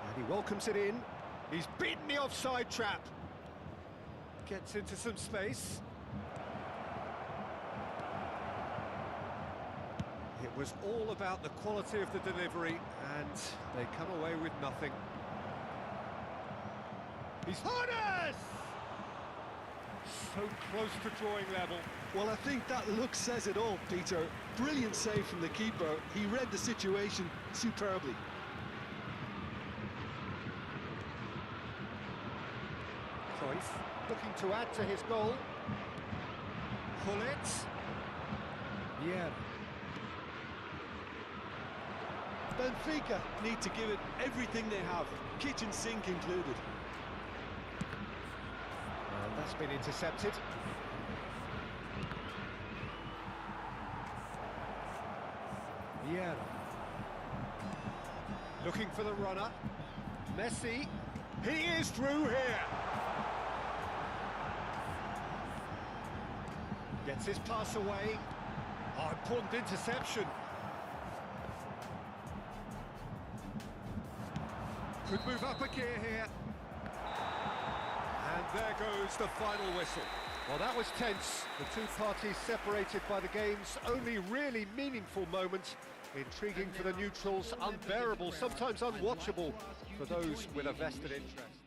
and he welcomes it in. He's beaten the offside trap. Gets into some space. It was all about the quality of the delivery, and they come away with nothing. He's Hones! So close to drawing level. Well, I think that look says it all, Peter. Brilliant save from the keeper. He read the situation superbly. Cruyff looking to add to his goal. Hullet. Yeah. Benfica need to give it everything they have, kitchen sink included. And that's been intercepted. Vieira. Looking for the runner. Messi. He is through here. Gets his pass away. Oh, important interception. Could move up a gear here. And there goes the final whistle. Well, that was tense. The two parties separated by the game's only really meaningful moment. Intriguing for the neutrals, unbearable, sometimes unwatchable for those with a vested interest.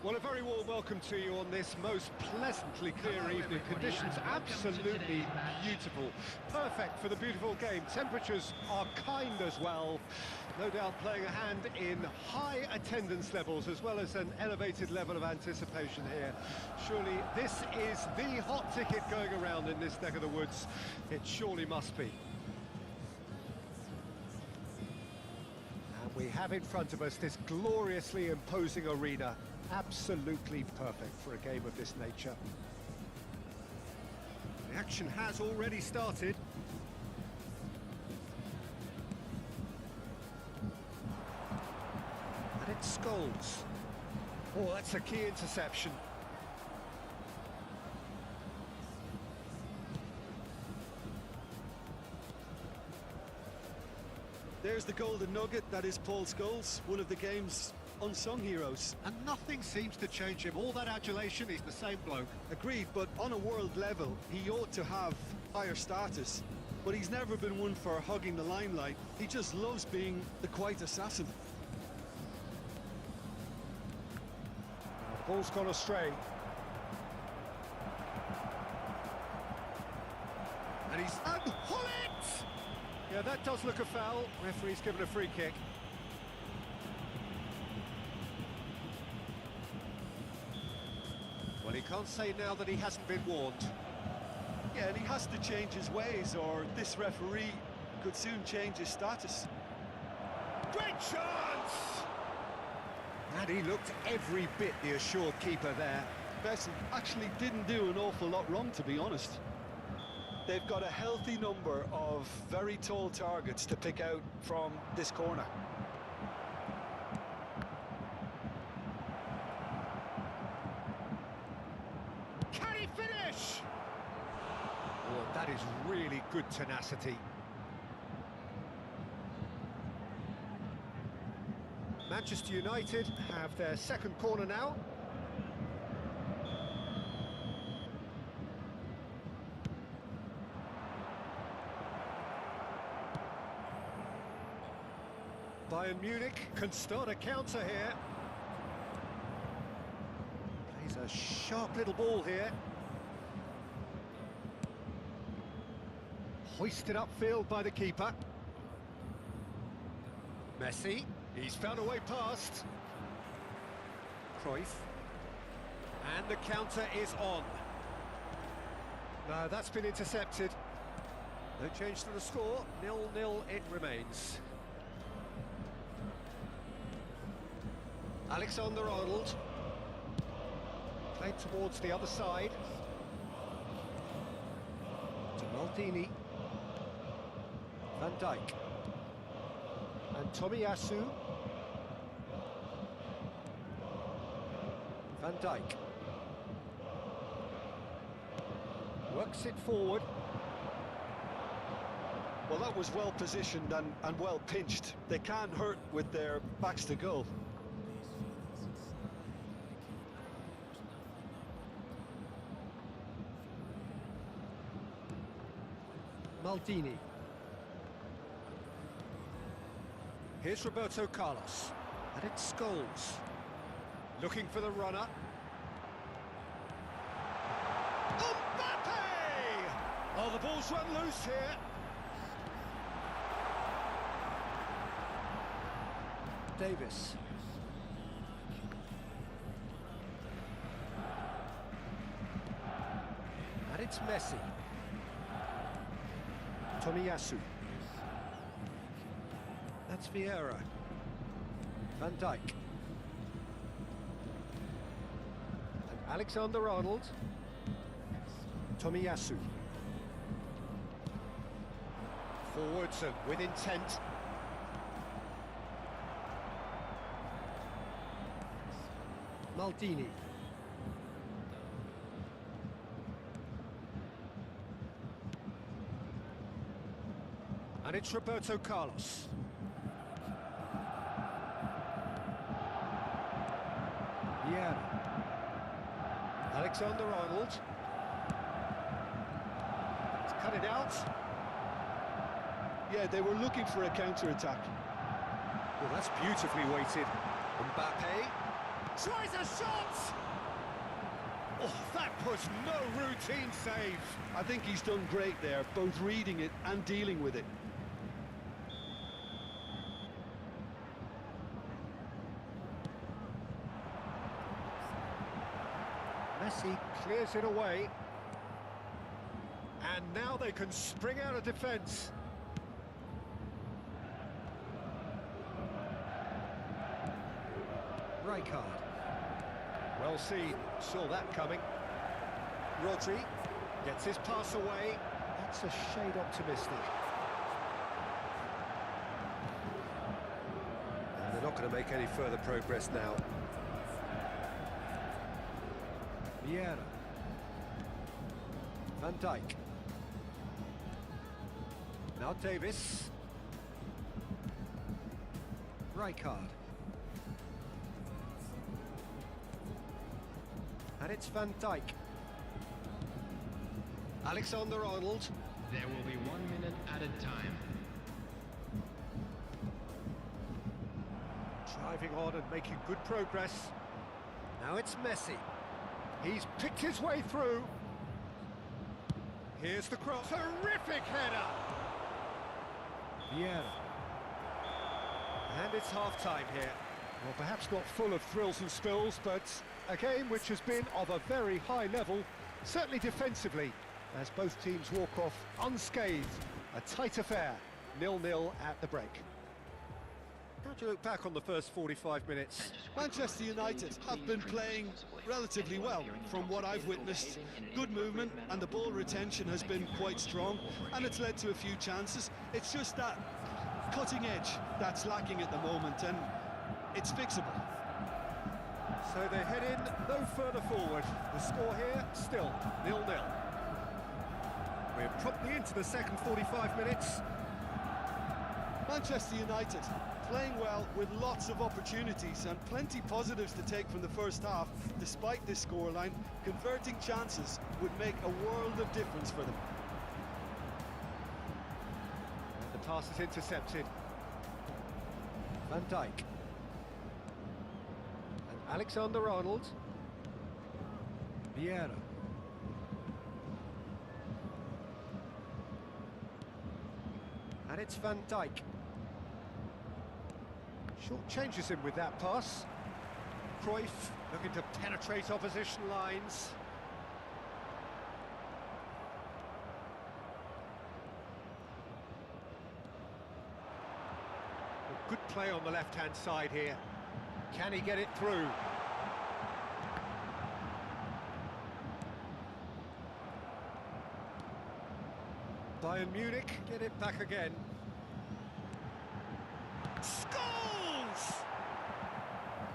Well, a very warm welcome to you on this most pleasantly clear evening. Conditions absolutely beautiful. Perfect for the beautiful game. Temperatures are kind as well. No doubt playing a hand in high attendance levels as well as an elevated level of anticipation here. Surely this is the hot ticket going around in this neck of the woods. It surely must be. And we have in front of us this gloriously imposing arena. Absolutely perfect for a game of this nature. The action has already started. And it's Scholes. Oh, that's a key interception. There's the golden nugget, that is Paul Scholes, one of the game's unsung heroes. And nothing seems to change him. All that adulation, he's the same bloke. Agreed, but on a world level, he ought to have higher status. But he's never been one for hugging the limelight. He just loves being the quiet assassin. Ball's gone astray. And he's... And Hullet! Yeah, that does look a foul. Referee's given a free kick. Well, he can't say now that he hasn't been warned. Yeah, and he has to change his ways, or this referee could soon change his status. Great chance! And he looked every bit the assured keeper there. Besson actually didn't do an awful lot wrong, to be honest. They've got a healthy number of very tall targets to pick out from this corner. Can he finish? Oh, that is really good tenacity. Manchester United have their second corner now. Bayern Munich can start a counter here. Plays a sharp little ball here. Hoisted upfield by the keeper. Messi, he's found a way past. Cruyff. And the counter is on. No, that's been intercepted. No change to the score, 0-0 it remains. Alexander-Arnold. Played towards the other side. To Maldini. Van Dijk. And Tomiyasu. Van Dijk. Works it forward. Well, that was well positioned and well pinched. They can't hurt with their backs to goal. Maldini. Here's Roberto Carlos. And it's Scholes. Looking for the runner. Mbappe! Oh, the ball's run loose here. Davis. And it's Messi. Tomiyasu. That's Vieira. Van Dijk. And Alexander-Arnold. Tomiyasu. Forwards and with intent. Maldini. And it's Roberto Carlos. Yeah. Alexander-Arnold. He's cut it out. Yeah, they were looking for a counter-attack. Well, that's beautifully weighted. Mbappe. Tries a shot! Oh, that was no routine save. I think he's done great there, both reading it and dealing with it. Messi clears it away. And now they can spring out of defence. Rijkaard. Well seen, saw that coming. Rodri gets his pass away. That's a shade optimistic. And they're not going to make any further progress now. Vieira. Van Dijk. Now Davis. Rijkaard. And it's Van Dijk. Alexander-Arnold. There will be 1 minute added time. Driving on and making good progress. Now it's Messi. He's picked his way through. Here's the cross. Terrific header! Vieira. And it's half-time here. Well, perhaps not full of thrills and spills, but a game which has been of a very high level, certainly defensively, as both teams walk off unscathed. A tight affair, 0-0 at the break. How do you look back on the first 45 minutes? Manchester United have been playing relatively well from what I've witnessed. Good movement and the ball retention has been quite strong, and it's led to a few chances. It's just that cutting edge that's lacking at the moment, and it's fixable. So they head in no further forward. The score here still 0-0. We're promptly into the second 45 minutes. Manchester United playing well with lots of opportunities and plenty positives to take from the first half. Despite this scoreline, converting chances would make a world of difference for them. And the pass is intercepted. Van Dijk. And Alexander-Arnold. Vieira. And it's Van Dijk. Short changes him with that pass. Cruyff looking to penetrate opposition lines. Good play on the left-hand side here. Can he get it through? Bayern Munich get it back again. Scores!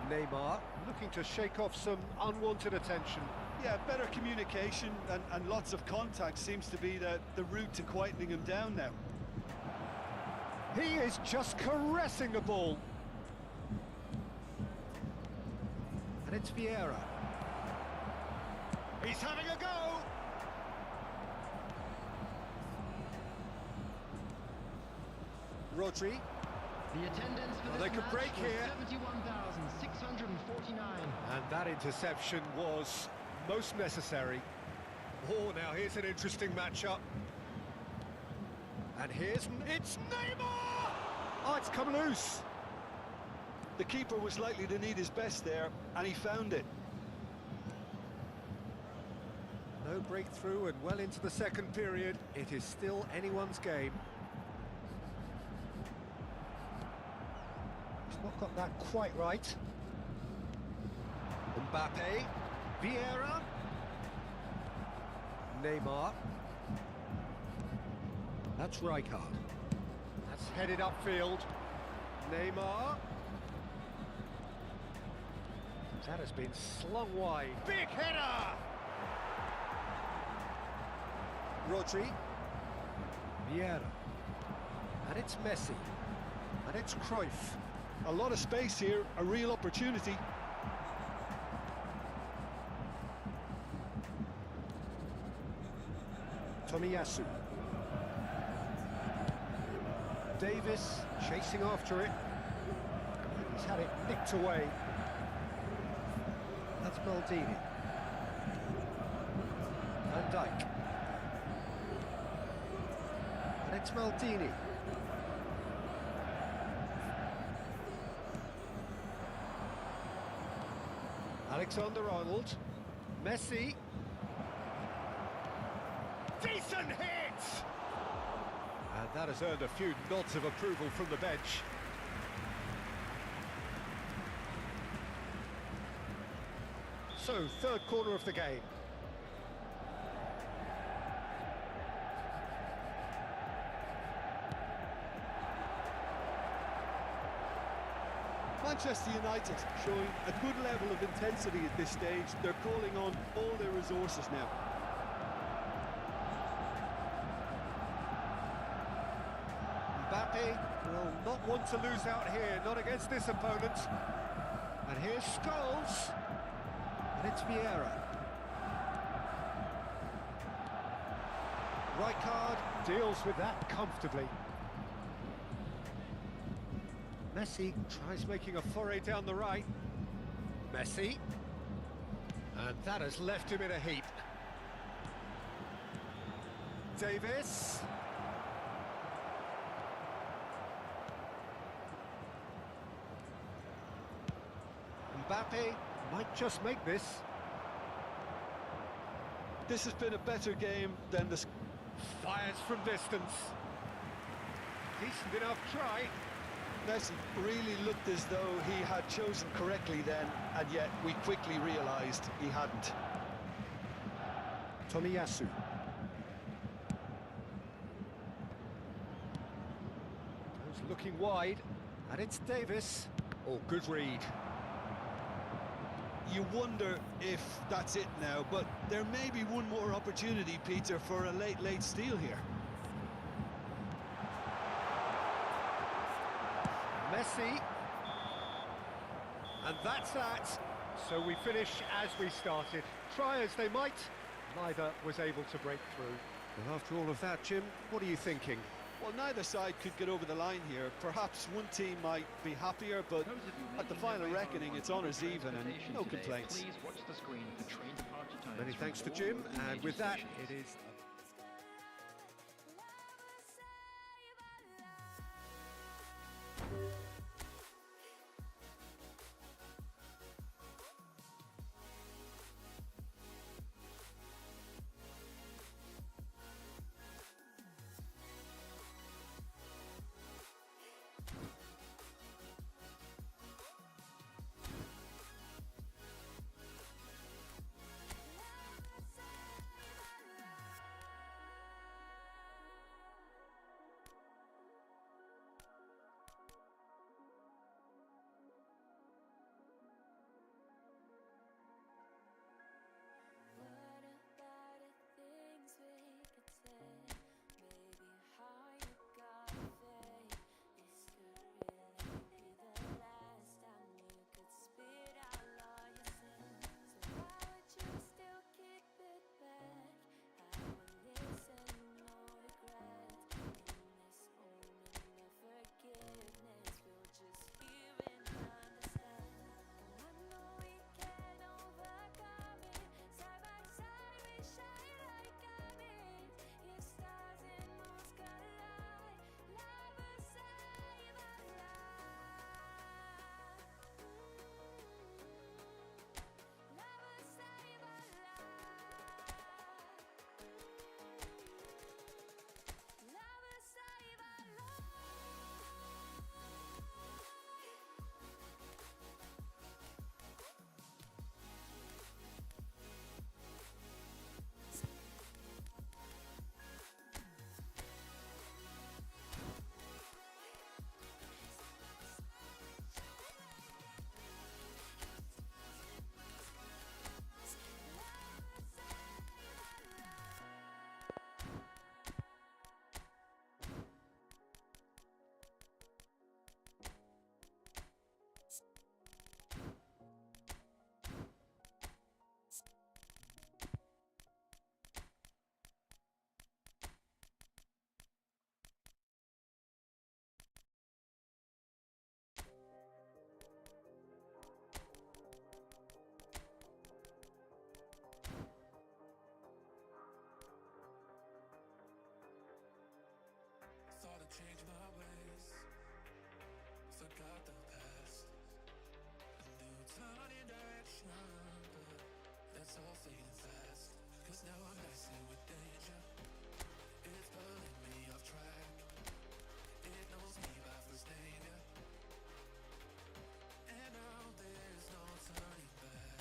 Neymar looking to shake off some unwanted attention. Yeah, better communication and lots of contact seems to be the route to quietening him down now. He is just caressing the ball. And it's Vieira. He's having a go! Rodri. The attendance for this They could match break was here. 71,649. And that interception was most necessary. Oh, now here's an interesting matchup. And it's Neymar! Oh, it's come loose. The keeper was likely to need his best there, and he found it. No breakthrough and well into the second period. It is still anyone's game. He's not got that quite right. Mbappe. Vieira. Neymar. That's Rijkaard. That's headed upfield. Neymar. That has been slung wide. Big header! Rodri. Vieira. And it's Messi. And it's Cruyff. A lot of space here, a real opportunity. Tomiyasu. Davis chasing after it. He's had it nicked away. That's Maldini. Van Dijk. And it's Maldini. Alexander-Arnold. Messi. Decent hit! And that has earned a few nods of approval from the bench. So, third corner of the game. Manchester United showing a good level of intensity at this stage. They're calling on all their resources now. Mbappe will not want to lose out here, not against this opponent. And here's Scholes. And it's Vieira. Rijkaard deals with that comfortably. Messi tries making a foray down the right. Messi. And that has left him in a heap. Davis. Mbappe might just make this. This has been a better game than the... Fires from distance. Decent enough try. Messi really looked as though he had chosen correctly then, and yet we quickly realised he hadn't. Tomiyasu. He's looking wide, and it's Davis. Oh, good read. You wonder if that's it now, but there may be one more opportunity, Peter, for a late steal here. Messi. And that's that. So we finish as we started. Try as they might, neither was able to break through. Well, after all of that, Jim, what are you thinking? Well, neither side could get over the line here. Perhaps one team might be happier, but at the final reckoning, it's honours even and no complaints. Please watch the screen for train departure times. Many thanks to Jim, and with that, it is... about the past. A new turning direction, but that's all fading fast. Cause now I'm messing with danger. It's pulling me off track. It knows me by first name, yeah. And now there's no turning back.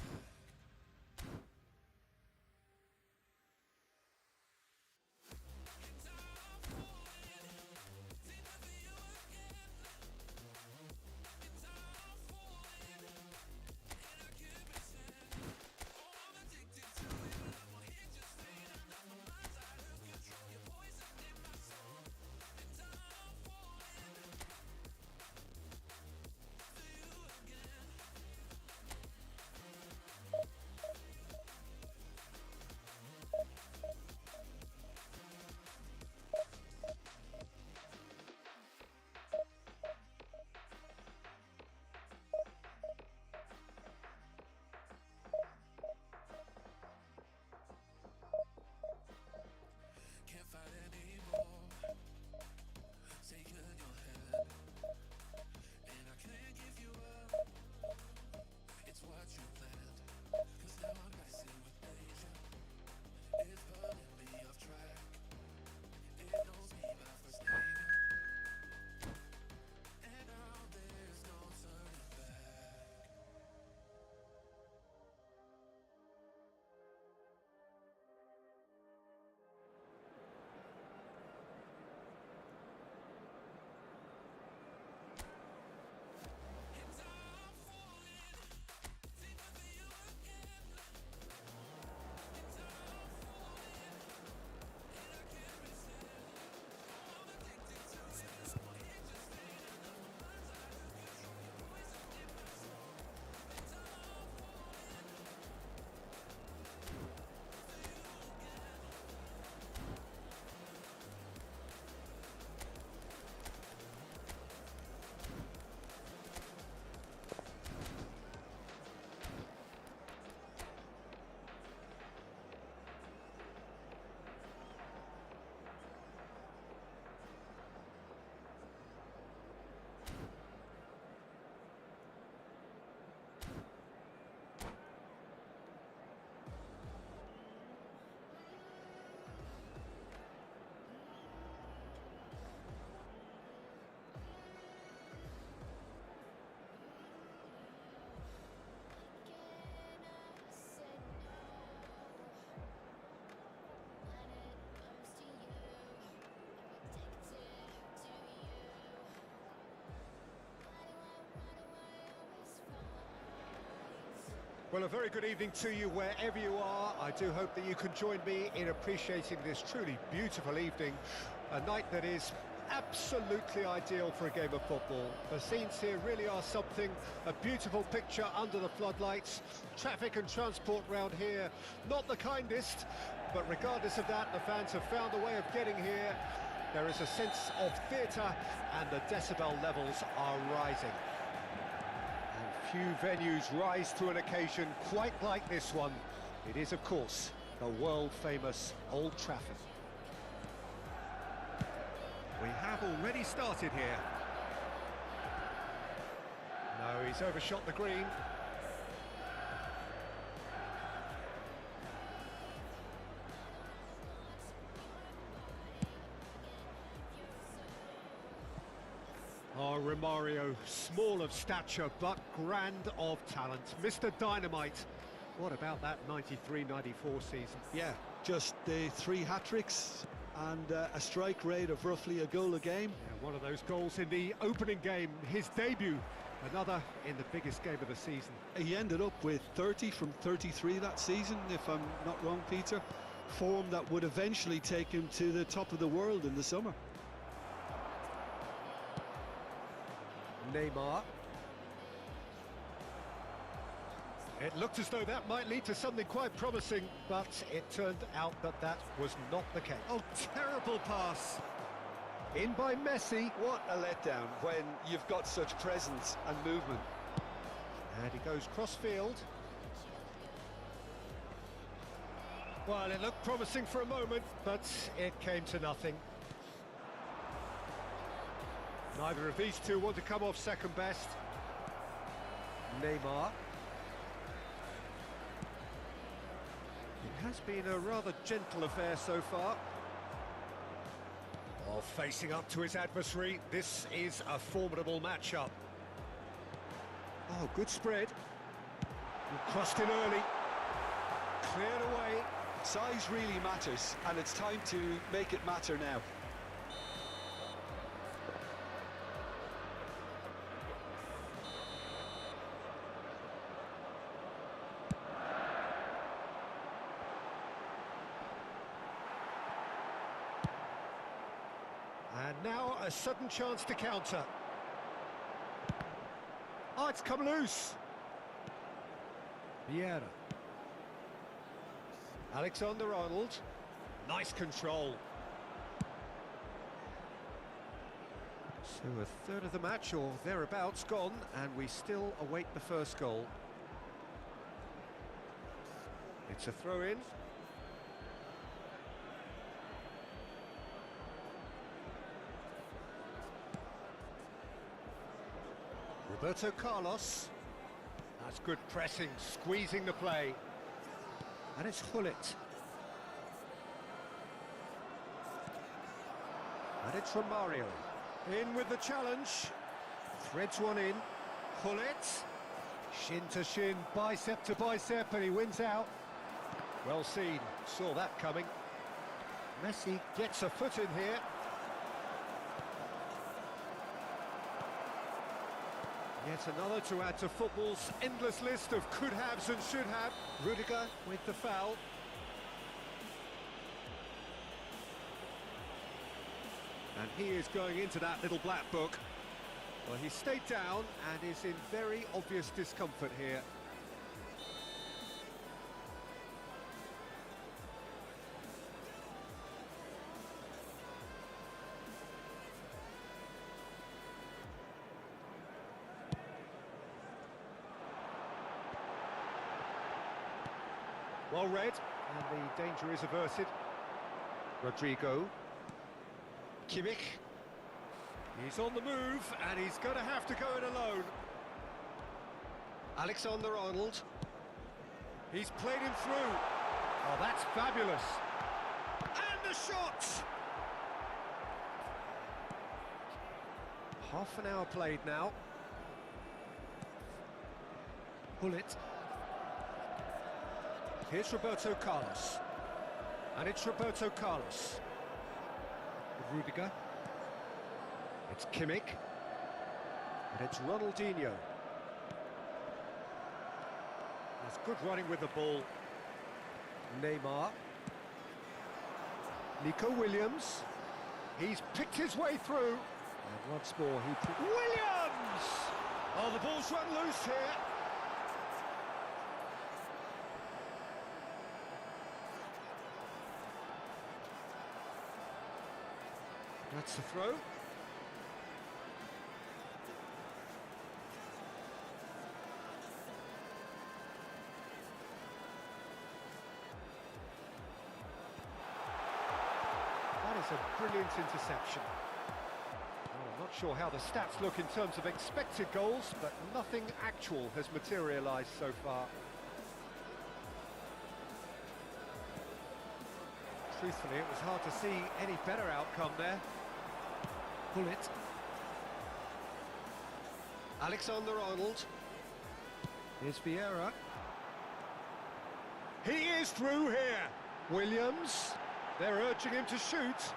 Can't fight anymore. Take it in your hand, and I can't give you up. It's what you planned. Cause now I'm messing with danger. It's pulling me off track. It knows me by first name, and now there's no turning back. Well, a very good evening to you wherever you are. I do hope that you can join me in appreciating this truly beautiful evening, a night that is absolutely ideal for a game of football. The scenes here really are something, a beautiful picture under the floodlights. Traffic and transport round here, not the kindest, but regardless of that, the fans have found a way of getting here. There is a sense of theatre and the decibel levels are rising. Few venues rise to an occasion quite like this one. It is, of course, the world-famous Old Trafford. We have already started here. No, he's overshot the green. Oh, Romario, small of stature, but grand of talent. Mr. Dynamite. What about that 93-94 season? Yeah, just the 3 hat-tricks and a strike rate of roughly a goal a game. Yeah, one of those goals in the opening game, his debut. Another in the biggest game of the season. He ended up with 30 from 33 that season, if I'm not wrong, Peter. Form that would eventually take him to the top of the world in the summer. Neymar. It looked as though that might lead to something quite promising, but it turned out that that was not the case. Oh, terrible pass. In by Messi. What a letdown when you've got such presence and movement. And he goes cross-field. Well, it looked promising for a moment, but it came to nothing. Neither of these two want to come off second best. Neymar. It has been a rather gentle affair so far. While facing up to his adversary, this is a formidable matchup. Oh, good spread. Crossed in early. Cleared away. Size really matters, and it's time to make it matter now. And now a sudden chance to counter. Oh, it's come loose. Vieira. Alexander-Arnold. Nice control. So a third of the match or thereabouts gone, and we still await the first goal. It's a throw-in. Roberto Carlos. That's good pressing, squeezing the play. And it's Hullet. And it's Romario. In with the challenge. Threads one in. Hullet. Shin to shin, bicep to bicep, and he wins out. Well seen, saw that coming. Messi gets a foot in here. Yet another to add to football's endless list of could-haves and should-have. Rudiger with the foul. And he is going into that little black book. Well, he stayed down and is in very obvious discomfort here. Well read, and the danger is averted. Rodrigo. Kimmich. He's on the move, and he's going to have to go it alone. Alexander-Arnold. He's played him through. Oh, that's fabulous. And the shot! Half an hour played now. Hullet. Here's Roberto Carlos. And it's Roberto Carlos. Rudiger. It's Kimmich. And it's Ronaldinho. There's good running with the ball. Neymar. Nico Williams. He's picked his way through. And once more he... Williams! Oh, the ball's run loose here. That's the throw. That is a brilliant interception. Well, I'm not sure how the stats look in terms of expected goals, but nothing actual has materialised so far. Truthfully, it was hard to see any better outcome there. Hullet. Alexander-Arnold. Here's Vieira. He is through here. Williams. They're urging him to shoot.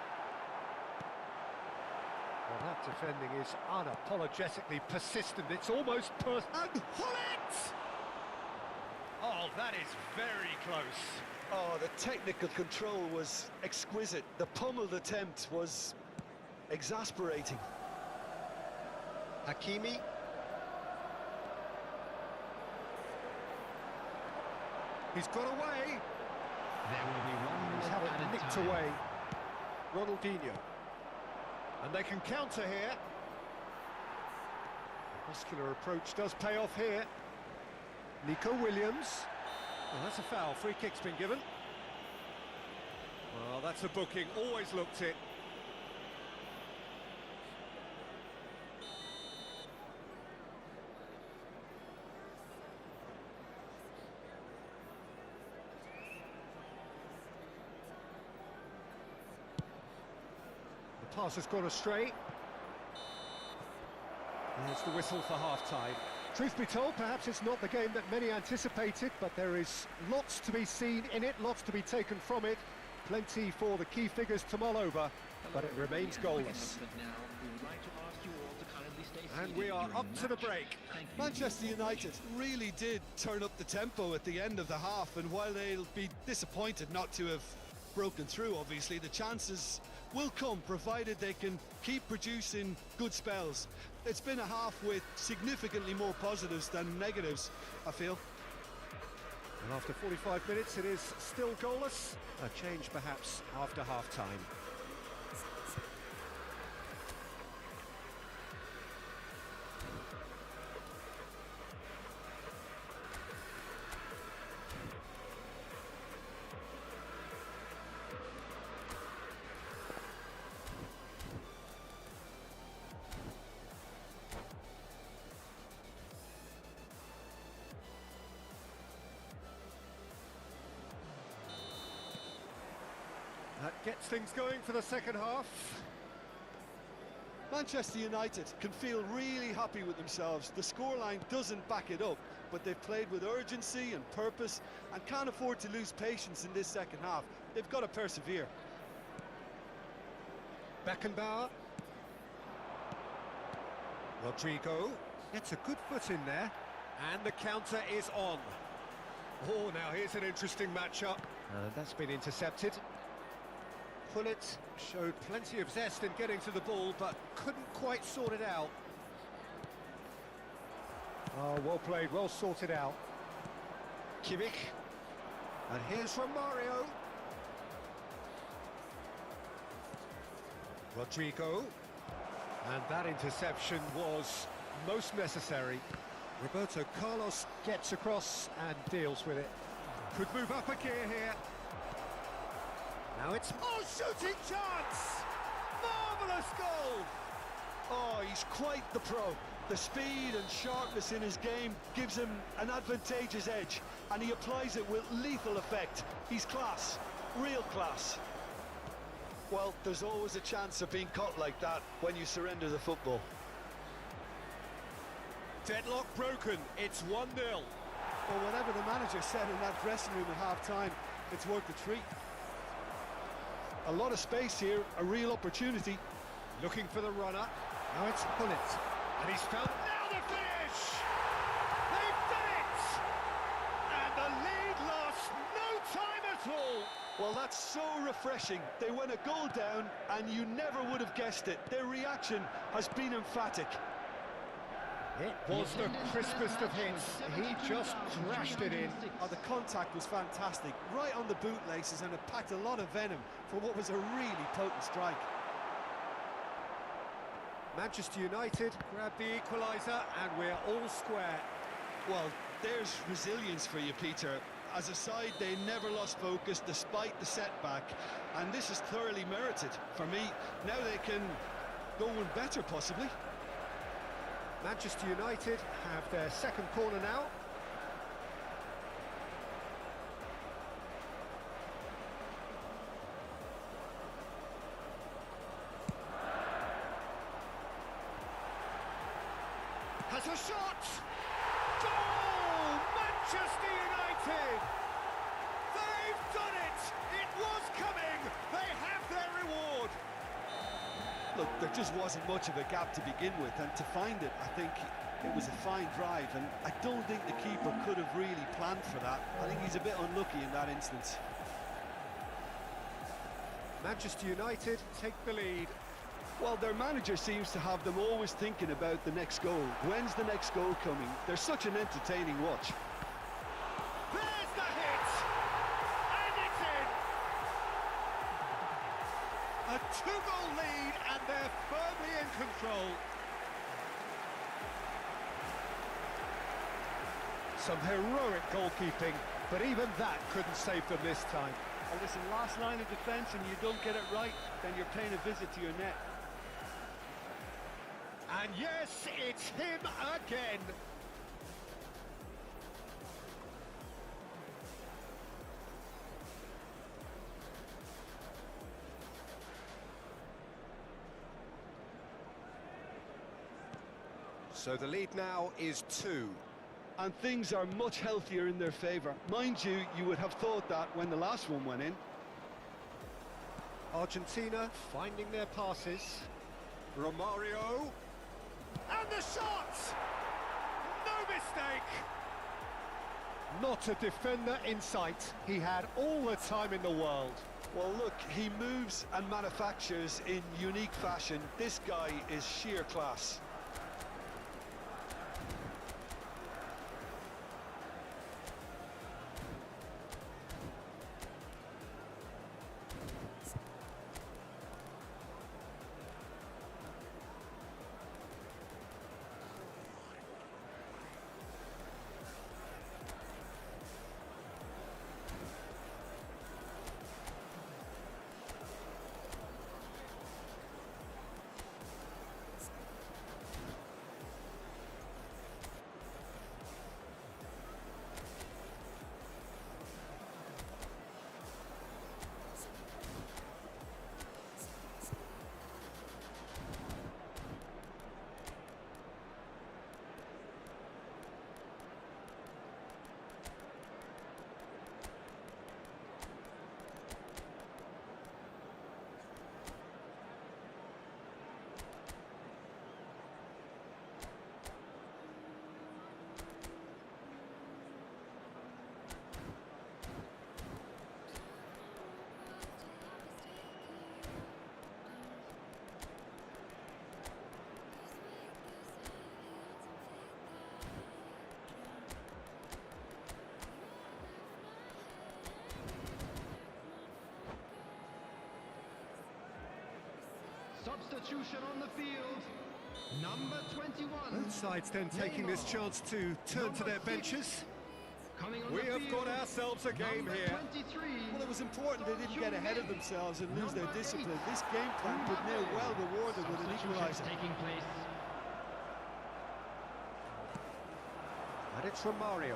Well, that defending is unapologetically persistent. It's almost and Hullet! Oh, that is very close. Oh, the technical control was exquisite. The pummeled attempt was exasperating. Hakimi. He's got away. There will be 1 minute He's had it added nicked time. away. Ronaldinho. And they can counter here. Muscular approach does pay off here. Nico Williams. Well, that's a foul. Free kick's been given. Well, that's a booking. Always looked it. pass has gone astray. There's the whistle for half-time. Truth be told, perhaps it's not the game that many anticipated, but there is lots to be seen in it, lots to be taken from it. Plenty for the key figures to mull over, but it remains goalless. And we are up to the break. Manchester United really did turn up the tempo at the end of the half, and while they'll be disappointed not to have broken through, obviously, the chances will come, provided they can keep producing good spells. It's been a half with significantly more positives than negatives, I feel. And after 45 minutes, it is still goalless. A change perhaps after half-time. That gets things going for the second half. Manchester United can feel really happy with themselves. The scoreline doesn't back it up, but they've played with urgency and purpose and can't afford to lose patience in this second half. They've got to persevere. Beckenbauer. Rodrigo gets a good foot in there. And the counter is on. Oh, now here's an interesting matchup. That's been intercepted. Pullet showed plenty of zest in getting to the ball, but couldn't quite sort it out. Oh, well played, well sorted out. Kimmich. And here's from Mario. Rodrigo. And that interception was most necessary. Roberto Carlos gets across and deals with it. Could move up a gear here. Now it's... Oh, shooting chance! Marvellous goal! Oh, he's quite the pro. The speed and sharpness in his game gives him an advantageous edge, and he applies it with lethal effect. He's class, real class. Well, there's always a chance of being caught like that when you surrender the football. Deadlock broken, it's 1-0. Well, whatever the manager said in that dressing room at half-time, it's worth the treat. A lot of space here, a real opportunity. Looking for the runner. Now it's Pullet. And he's found... Now the finish! They've done it! And the lead lost no time at all. Well, that's so refreshing. They went a goal down, and you never would have guessed it. Their reaction has been emphatic. It was the crispest of hits. He just crashed it in. Oh, the contact was fantastic, right on the bootlaces, and it packed a lot of venom for what was a really potent strike. Manchester United grab the equaliser, and we're all square. Well, there's resilience for you, Peter. As a side, they never lost focus despite the setback, and this is thoroughly merited. For me, now they can go one better, possibly. Manchester United have their second corner now. Has a shot! Goal! Manchester United! They've done it! It was coming! They have their reward! Look, there just wasn't much of a gap to begin with, and to find it, I think it was a fine drive, and I don't think the keeper could have really planned for that. I think he's a bit unlucky in that instance. Manchester United take the lead. Well, their manager seems to have them always thinking about the next goal. When's the next goal coming? They're such an entertaining watch. There's the hit! And it's in! A two-goal lead, and they're firmly in control. Some heroic goalkeeping, but even that couldn't save them this time. Well, listen, last line of defence, and you don't get it right, then you're paying a visit to your net. And yes, it's him again. So the lead now is 2. And things are much healthier in their favour. Mind you, you would have thought that when the last one went in. Argentina finding their passes. Romario. And the shot! No mistake! Not a defender in sight. He had all the time in the world. Well, look, he moves and manufactures in unique fashion. This guy is sheer class. Substitution on the field. Number 21. Both sides then taking this chance to turn to their benches. We have got ourselves a game here. 23. Well, it was important they didn't get ahead of themselves and lose their discipline. This game plan could near well reward them with an equaliser. Taking place. And it's Romario.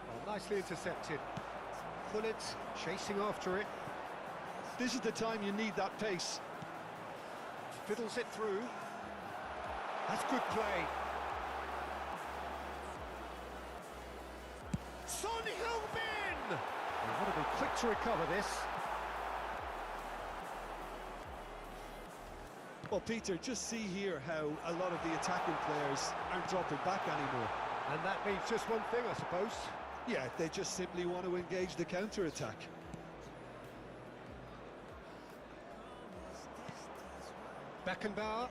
Well, nicely intercepted. Pullet chasing after it. This is the time you need that pace. Fiddles it through. That's good play. Son Heung-min! They want to be quick to recover this. Well, Peter, just see here how a lot of the attacking players aren't dropping back anymore. And that means just one thing, I suppose. Yeah, they just simply want to engage the counter-attack. Beckenbauer.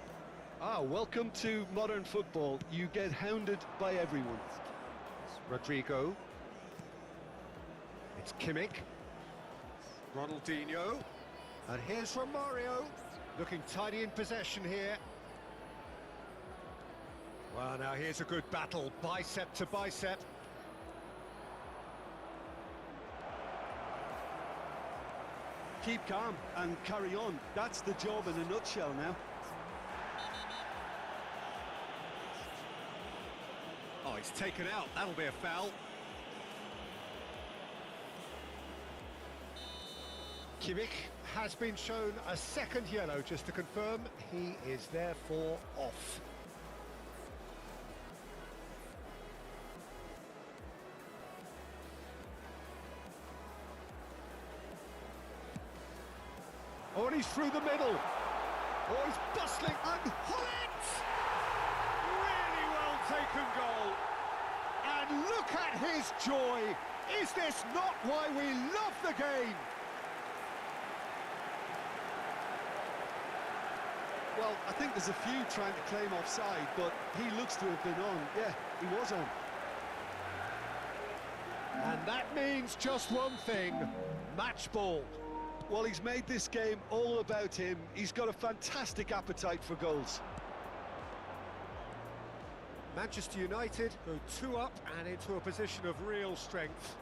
Welcome to modern football. You get hounded by everyone. Rodrigo. It's Kimmich. Ronaldinho. And here's Romario. Looking tidy in possession here. Well, now here's a good battle. Bicep to bicep. Keep calm and carry on. That's the job in a nutshell now. Oh, he's taken out. That'll be a foul. Kimmich has been shown a second yellow, just to confirm. He is therefore off. Oh, and he's through the middle. Oh, he's bustling. And Hullet! Really well taken goal. And look at his joy. Is this not why we love the game? Well, I think there's a few trying to claim offside, but he looks to have been on. Yeah, he was on. And that means just one thing, match ball. Well, he's made this game all about him. He's got a fantastic appetite for goals. Manchester United go 2 up and into a position of real strength.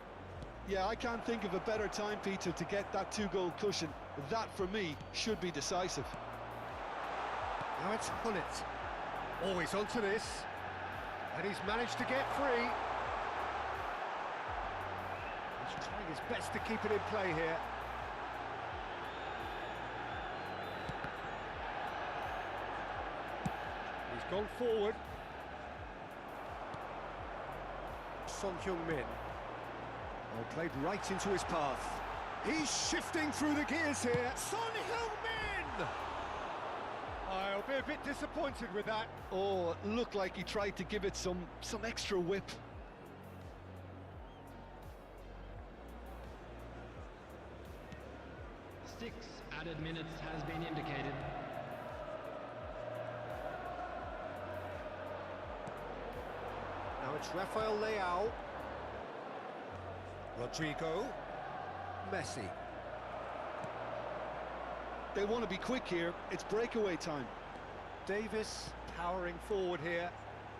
Yeah, I can't think of a better time, Peter, to get that 2-goal cushion. That, for me, should be decisive. Now it's Hullet. Always onto this. And he's managed to get free. He's trying his best to keep it in play here. Gone forward. Son Heung-min. Oh, played right into his path. He's shifting through the gears here. Son Heung-min! I'll be a bit disappointed with that. Oh, it looked like he tried to give it some extra whip. Six added minutes has been indicated. Now it's Rafael Leao. Rodrigo. Messi. They want to be quick here. It's breakaway time. Davis powering forward here.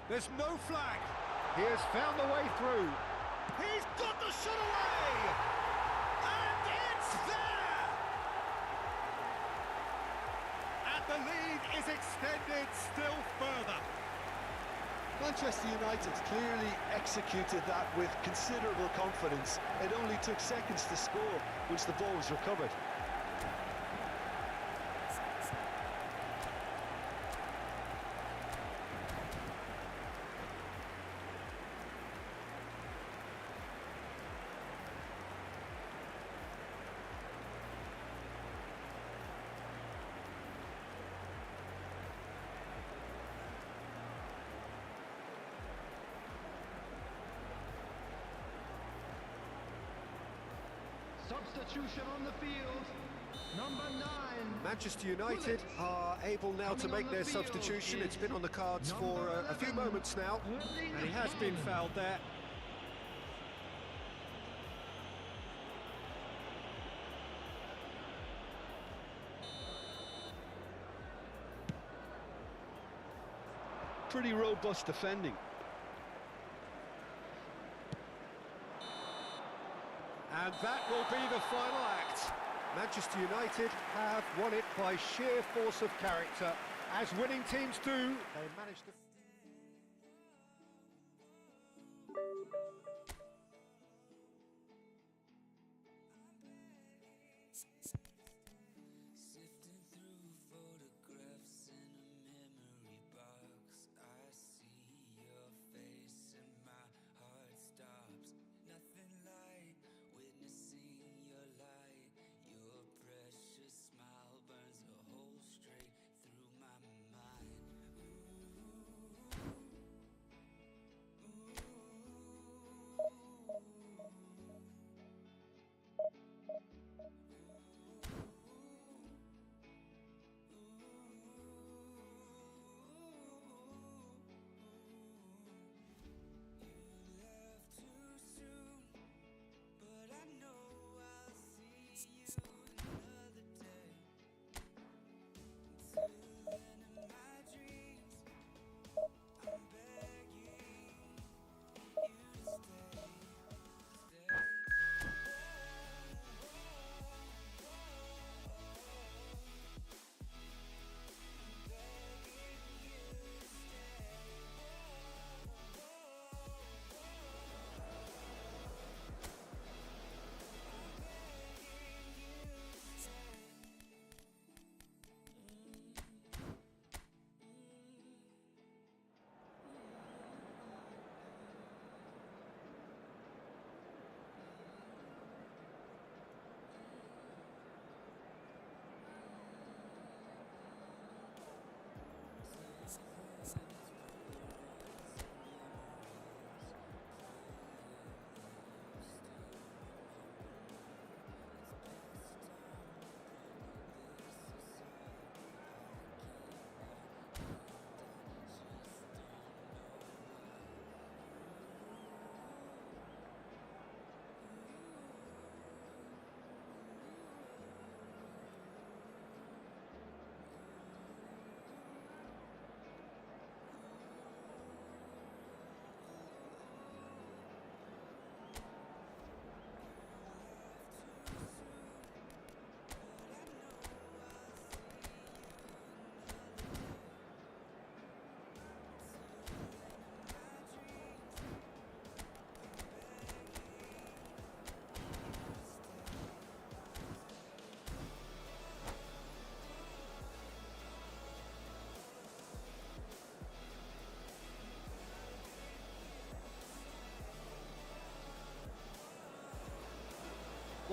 There's no flag. He has found the way through. He's got the shot away! And it's there! And the lead is extended still further. Manchester United clearly executed that with considerable confidence. It only took seconds to score once the ball was recovered. Substitution on the field. Number 9. Manchester United are able now to make their substitution. It's been on the cards for a few moments now, and he has been fouled there. Pretty robust defending. And that will be the final act. Manchester United have won it by sheer force of character. As winning teams do, they managed to... Sifting through photographs in a memory box, I see your face and my heart stops. Nothing like witnessing your light. Your precious smile burns a hole straight through my mind. Ooh,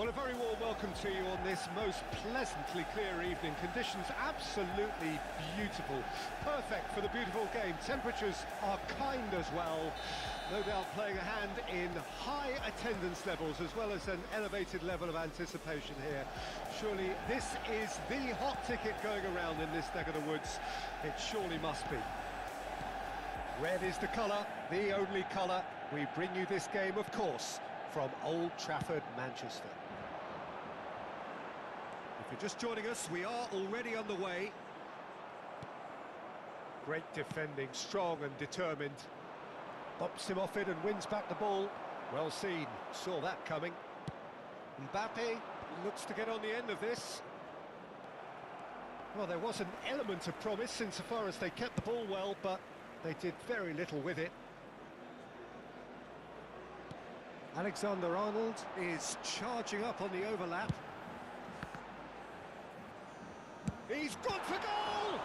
Well, a very warm welcome to you on this most pleasantly clear evening. Conditions absolutely beautiful. Perfect for the beautiful game. Temperatures are kind as well. No doubt playing a hand in high attendance levels as well as an elevated level of anticipation here. Surely this is the hot ticket going around in this neck of the woods. It surely must be. Red is the colour, the only colour. We bring you this game, of course, from Old Trafford, Manchester. If you're just joining us, we are already on the way. Great defending, strong and determined. Bops him off it and wins back the ball. Well seen, saw that coming. Mbappe looks to get on the end of this. Well, there was an element of promise insofar as they kept the ball well, but they did very little with it. Alexander-Arnold is charging up on the overlap. He's gone for goal!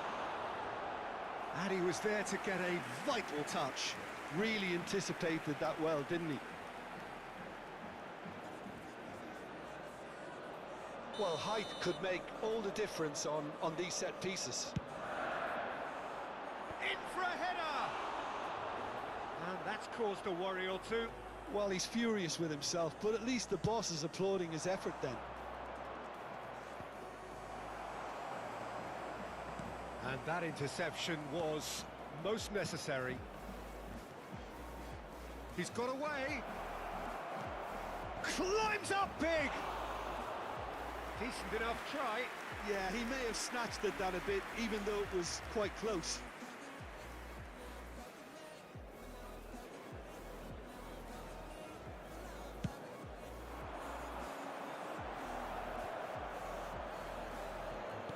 And he was there to get a vital touch. Really anticipated that well, didn't he? Well, height could make all the difference on these set pieces. In for a header! And that's caused a worry or two. Well, he's furious with himself, but at least the boss is applauding his effort then. And that interception was most necessary. He's got away. Climbs up big. Decent enough try. Yeah, he may have snatched at that a bit, even though it was quite close.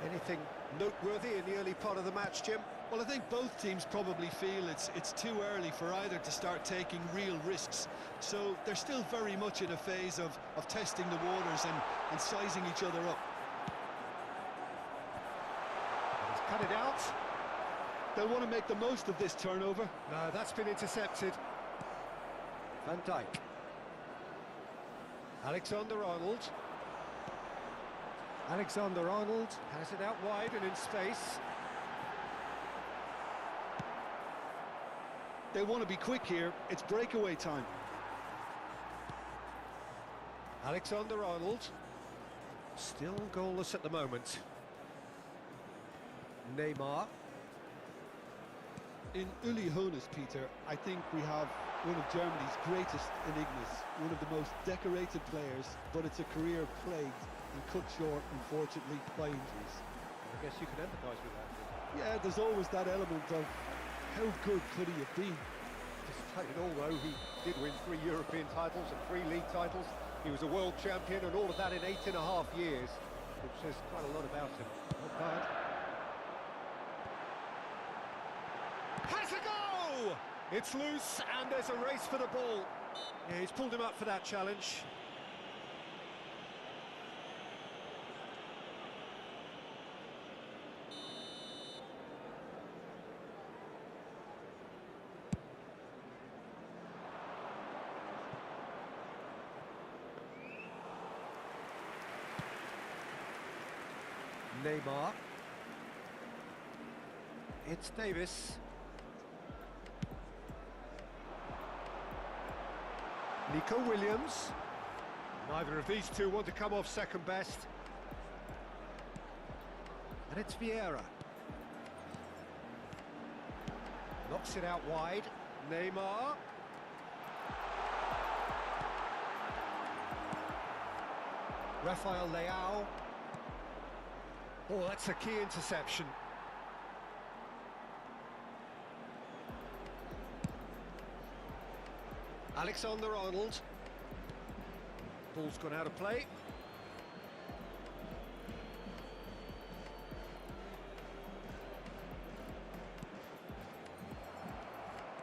Anything noteworthy in the early part of the match, Jim? Well, I think both teams probably feel it's too early for either to start taking real risks. So they're still very much in a phase of testing the waters and sizing each other up. He's cut it out. They'll want to make the most of this turnover. No, that's been intercepted. Van Dijk. Alexander-Arnold. Alexander-Arnold has it out wide and in space. They want to be quick here. It's breakaway time. Alexander-Arnold. Still goalless at the moment. Neymar. In Uli Hoeneß, Peter, I think we have one of Germany's greatest enigmas, one of the most decorated players, but it's a career plagued and cut short, unfortunately, by injuries. I guess you can empathise with that. Yeah, there's always that element of how good could he have been? Despite it all, though, he did win 3 European titles and 3 league titles. He was a world champion and all of that in 8.5 years, which says quite a lot about him. Not bad. Has a go! It's loose and there's a race for the ball. Yeah, he's pulled him up for that challenge. Neymar. It's Davis. Nico Williams. Neither of these two want to come off second best. And it's Vieira. Knocks it out wide. Neymar. Rafael Leao. Oh, that's a key interception. Alexander-Arnold. Ball's gone out of play.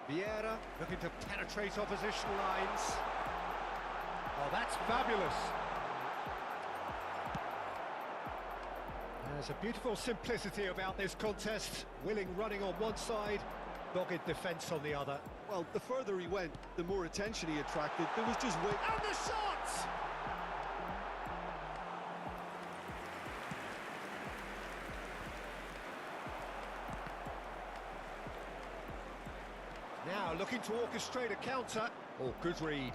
Vieira looking to penetrate opposition lines. Oh, that's fabulous. There's a beautiful simplicity about this contest. Willing running on one side, dogged defence on the other. Well, the further he went, the more attention he attracted. There was just weight. And the shot! looking to orchestrate a counter. Oh, good read.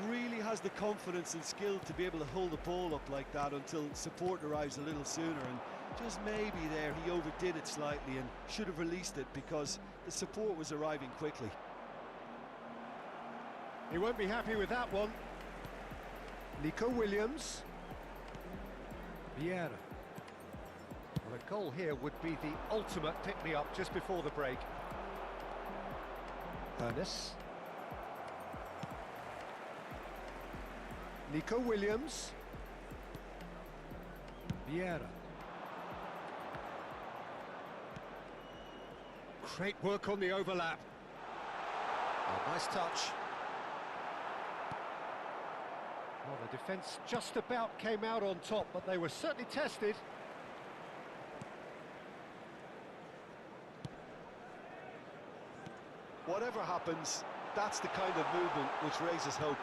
Really has the confidence and skill to be able to hold the ball up like that until support arrives a little sooner, and just maybe there he overdid it slightly and should have released it because the support was arriving quickly. He won't be happy with that one. Nico Williams. Vieira. Well, a goal here would be the ultimate pick-me-up just before the break. Ernest. Nico Williams. Vieira. Great work on the overlap. Oh, nice touch. Well, the defence just about came out on top, but they were certainly tested. Whatever happens, that's the kind of movement which raises hope.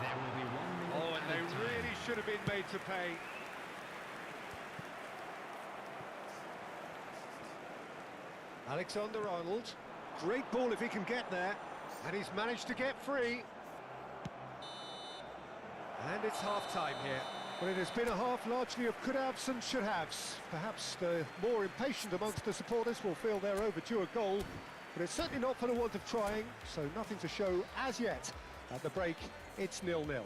There will be 1 minute. Oh, and they really should have been made to pay. Alexander-Arnold. Great ball if he can get there. And he's managed to get free. And it's half-time here. Well, it has been a half largely of could-haves and should-haves. Perhaps the more impatient amongst the supporters will feel they're overdue a goal. But it's certainly not for the want of trying, so nothing to show as yet. At the break, it's 0-0.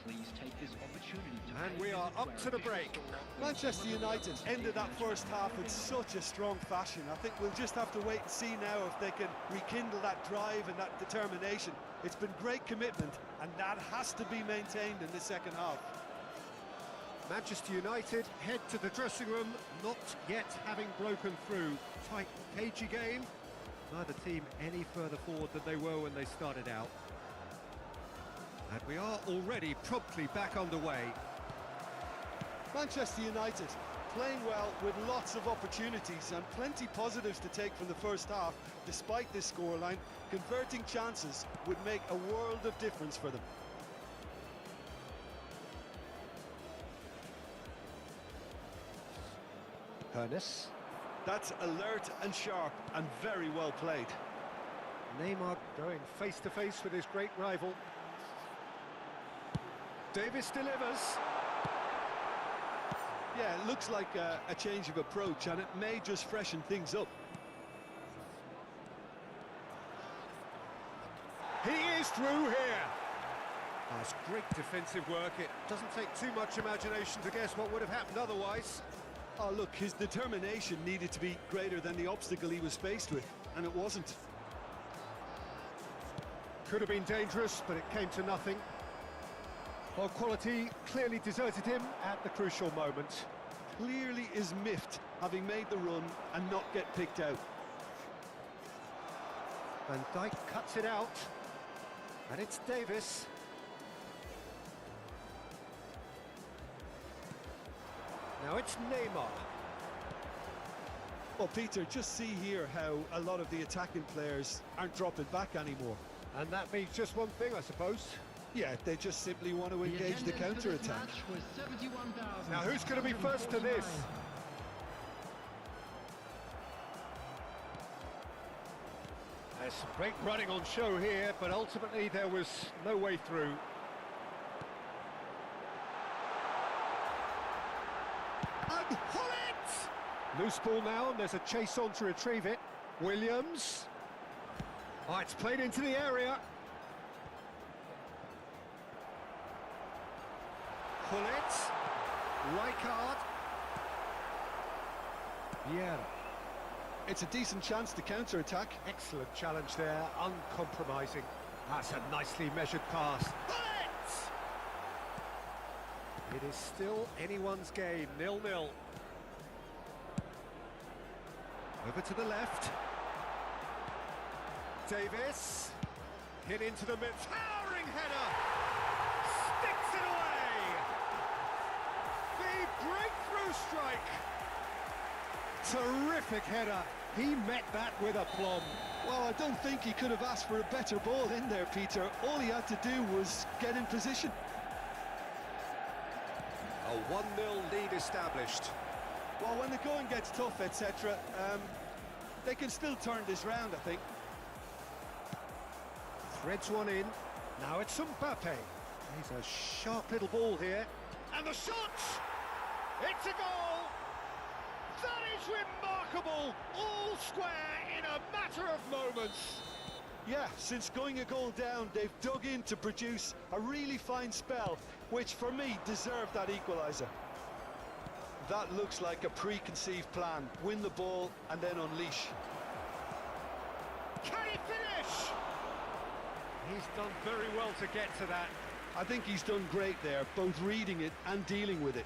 Please take this opportunity to And we are up to the break. Manchester United ended that first half in such a strong fashion. I think we'll just have to wait and see now if they can rekindle that drive and that determination. It's been great commitment, and that has to be maintained in the second half. Manchester United head to the dressing room, not yet having broken through. Tight, cagey game. Neither team any further forward than they were when they started out. And we are already promptly back underway. Manchester United playing well with lots of opportunities and plenty positives to take from the first half. Despite this scoreline, converting chances would make a world of difference for them. Ernest. That's alert and sharp and very well played. Neymar going face-to-face with his great rival. Davis delivers. Yeah, it looks like a change of approach, and it may just freshen things up. He is through here. That's great defensive work. It doesn't take too much imagination to guess what would have happened otherwise. Oh, look, his determination needed to be greater than the obstacle he was faced with, and it wasn't. Could have been dangerous, but it came to nothing. Well, quality clearly deserted him at the crucial moment. Clearly is miffed, having made the run and not get picked out. Van Dijk cuts it out, and it's Davis. Now it's Neymar. Well, Peter, just see here how a lot of the attacking players aren't dropping back anymore. And that means just one thing, I suppose. Yeah, they just simply want to engage the counter-attack. Now who's going to be first to this? There's some great running on show here, but ultimately there was no way through. And pull it! Loose ball now, and there's a chase on to retrieve it. Williams. Oh, it's played into the area. Pull it. Rijkaard. Vieira. It's a decent chance to counter-attack. Excellent challenge there, uncompromising. That's a nicely measured pass. Pull it! It is still anyone's game, 0-0. Over to the left. Davis. Hit into the mid. Towering header! Sticks it away! The breakthrough strike! Terrific header. He met that with aplomb. Well, I don't think he could have asked for a better ball in there, Peter. All he had to do was get in position. A 1-0 lead established. Well, when the going gets tough, etc., they can still turn this round, I think. Threads one in. Now it's Mbappe. He's a sharp little ball here. And the shot! It's a goal! That is remarkable! All square in a matter of moments. Yeah, since going a goal down, they've dug in to produce a really fine spell, which for me deserved that equaliser. That looks like a preconceived plan. Win the ball and then unleash. Can he finish? He's done very well to get to that. I think he's done great there, both reading it and dealing with it.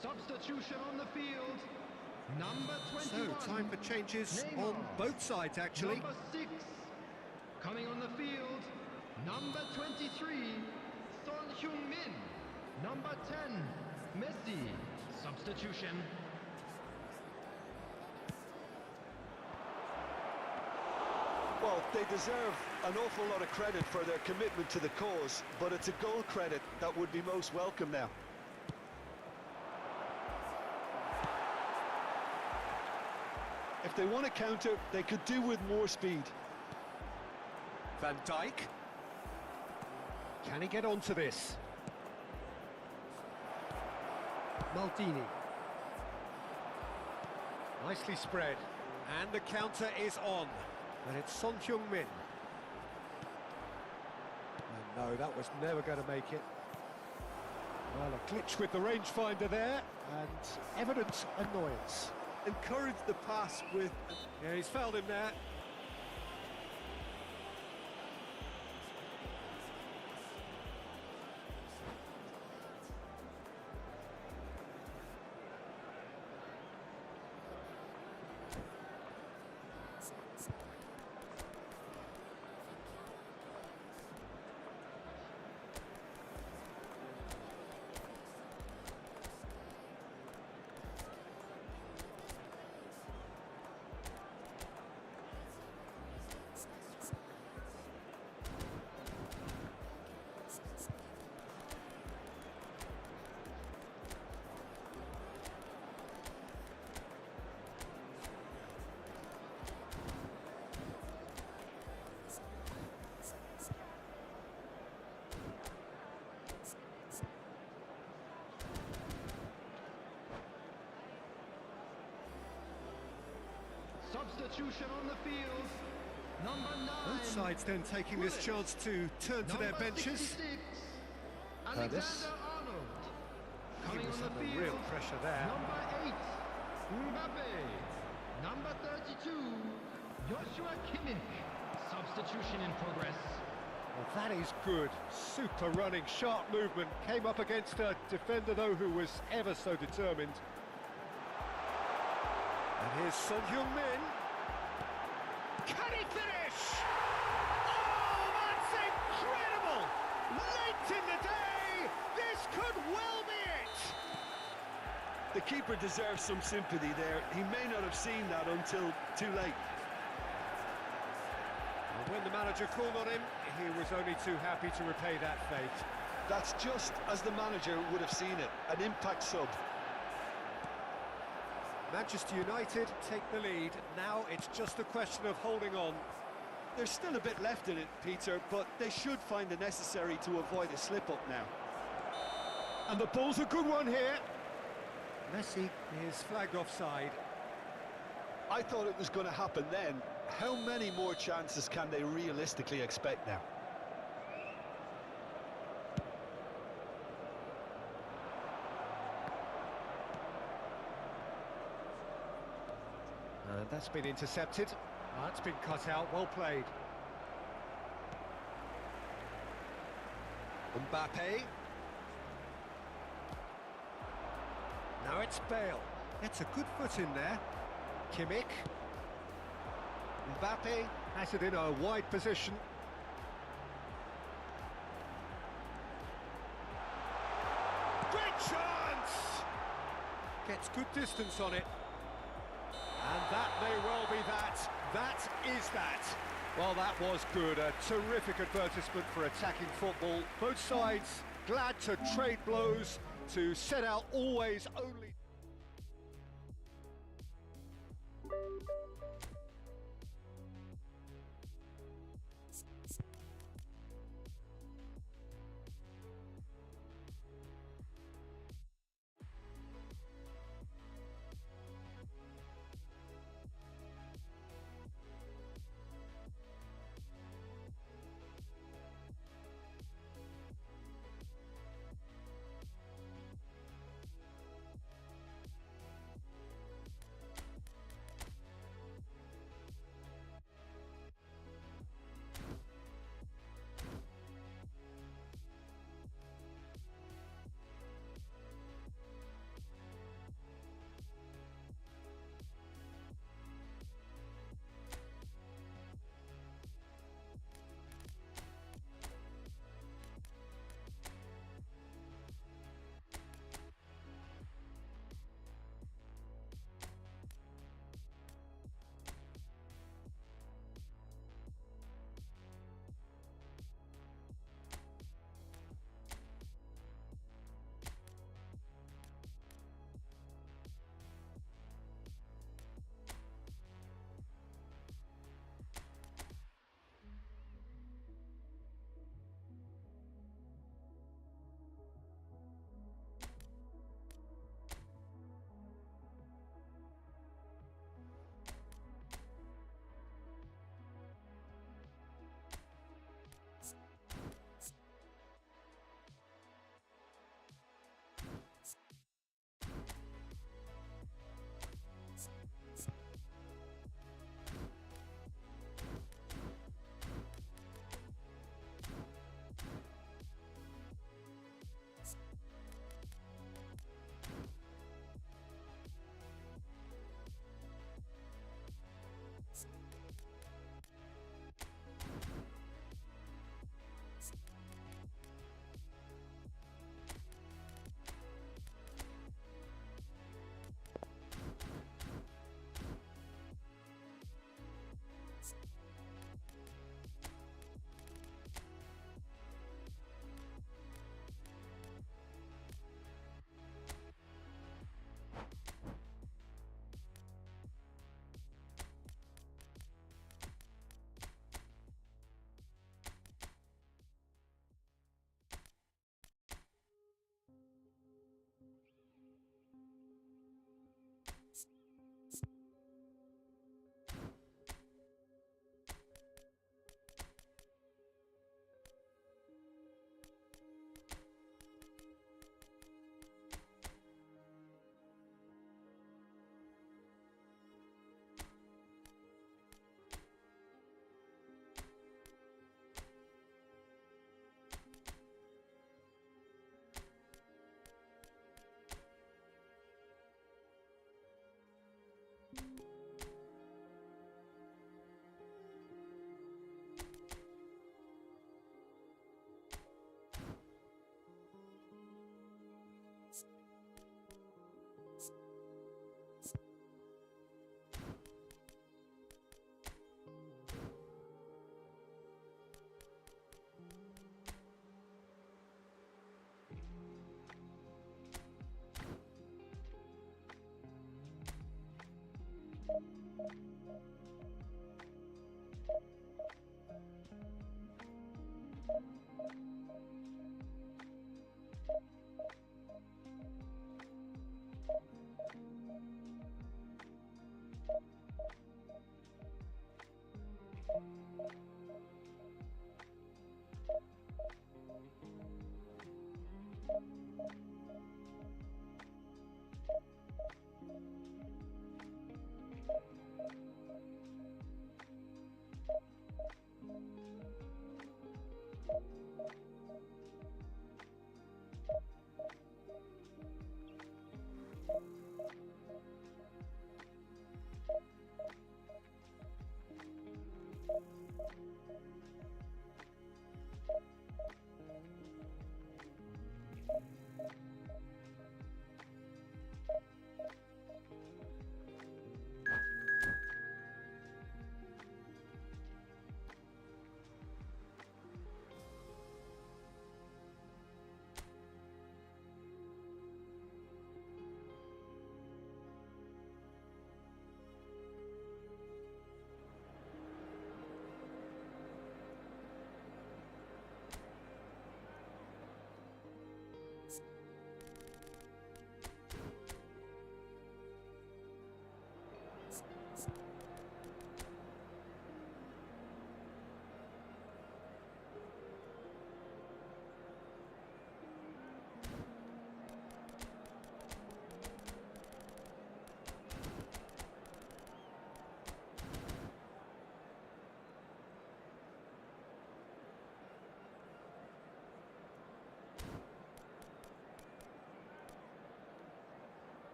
Substitution on the field. Number 21. So, time for changes Neymar. on both sides, actually. Number 6. Coming on the field. Number 23. Son Heung-min. Number 10. Messi. Substitution. Well, they deserve an awful lot of credit for their commitment to the cause, but it's a goal credit that would be most welcome now. If they want to counter, they could do with more speed. Van Dijk. Can he get onto this? Maldini. Nicely spread. And the counter is on. And it's Son Heung-min. No, that was never going to make it. Well, a glitch with the rangefinder there, and evident annoyance. Encourage the pass with... Yeah, he's fouled him there. Substitution on the field. Number 9. Both sides then taking this chance to turn to their benches. 66, Curtis. Alexander-Arnold. Coming was on the under field. real pressure there. Number 8. Mbappe. Number 32. Joshua Kimmich. Substitution in progress. Well, that is good. Super running, sharp movement. Came up against a defender, though, who was ever so determined. And here's Son Heung-min. Can he finish? Oh, that's incredible! Late in the day, this could well be it! The keeper deserves some sympathy there. He may not have seen that until too late. And when the manager called on him, he was only too happy to repay that fate. That's just as the manager would have seen it, an impact sub. Manchester United take the lead. Now it's just a question of holding on. There's still a bit left in it, Peter, but they should find the necessary to avoid a slip-up now. And the ball's a good one here. Messi is flagged offside. I thought it was going to happen then. How many more chances can they realistically expect now? That's been intercepted. That's been cut out. Well played. Mbappe. Now it's Bale. Gets a good foot in there. Kimmich. Mbappe has it in a wide position. Great chance! Gets good distance on it. And that may well be that. That is that. Well, that was good. A terrific advertisement for attacking football. Both sides glad to trade blows, to set out always only...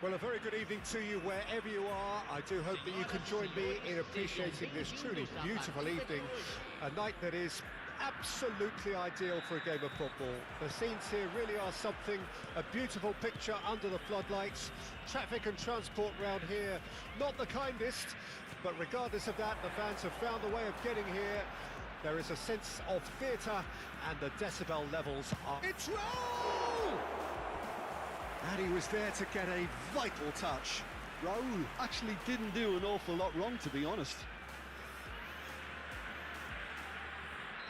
Well, a very good evening to you wherever you are. I do hope that you can join me in appreciating this truly beautiful evening, a night that is absolutely ideal for a game of football. The scenes here really are something, a beautiful picture under the floodlights. Traffic and transport round here, not the kindest, but regardless of that, the fans have found a way of getting here. There is a sense of theatre, and the decibel levels are... It's Raul! And he was there to get a vital touch. Raul actually didn't do an awful lot wrong, to be honest.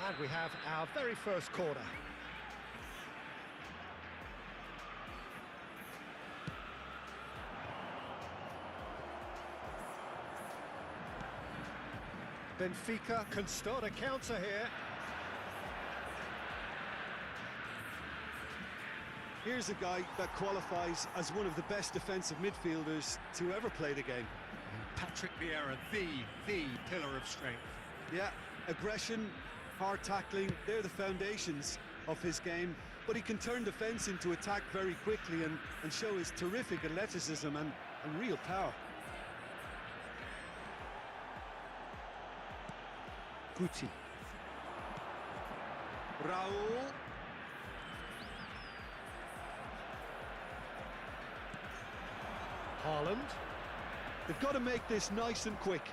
And we have our very first corner. Benfica can start a counter here. Here's a guy that qualifies as one of the best defensive midfielders to ever play the game. Patrick Vieira, the pillar of strength. Yeah, aggression, hard tackling, they're the foundations of his game, but he can turn defence into attack very quickly and show his terrific athleticism and real power. Guti. Raul. Haaland. They've got to make this nice and quick.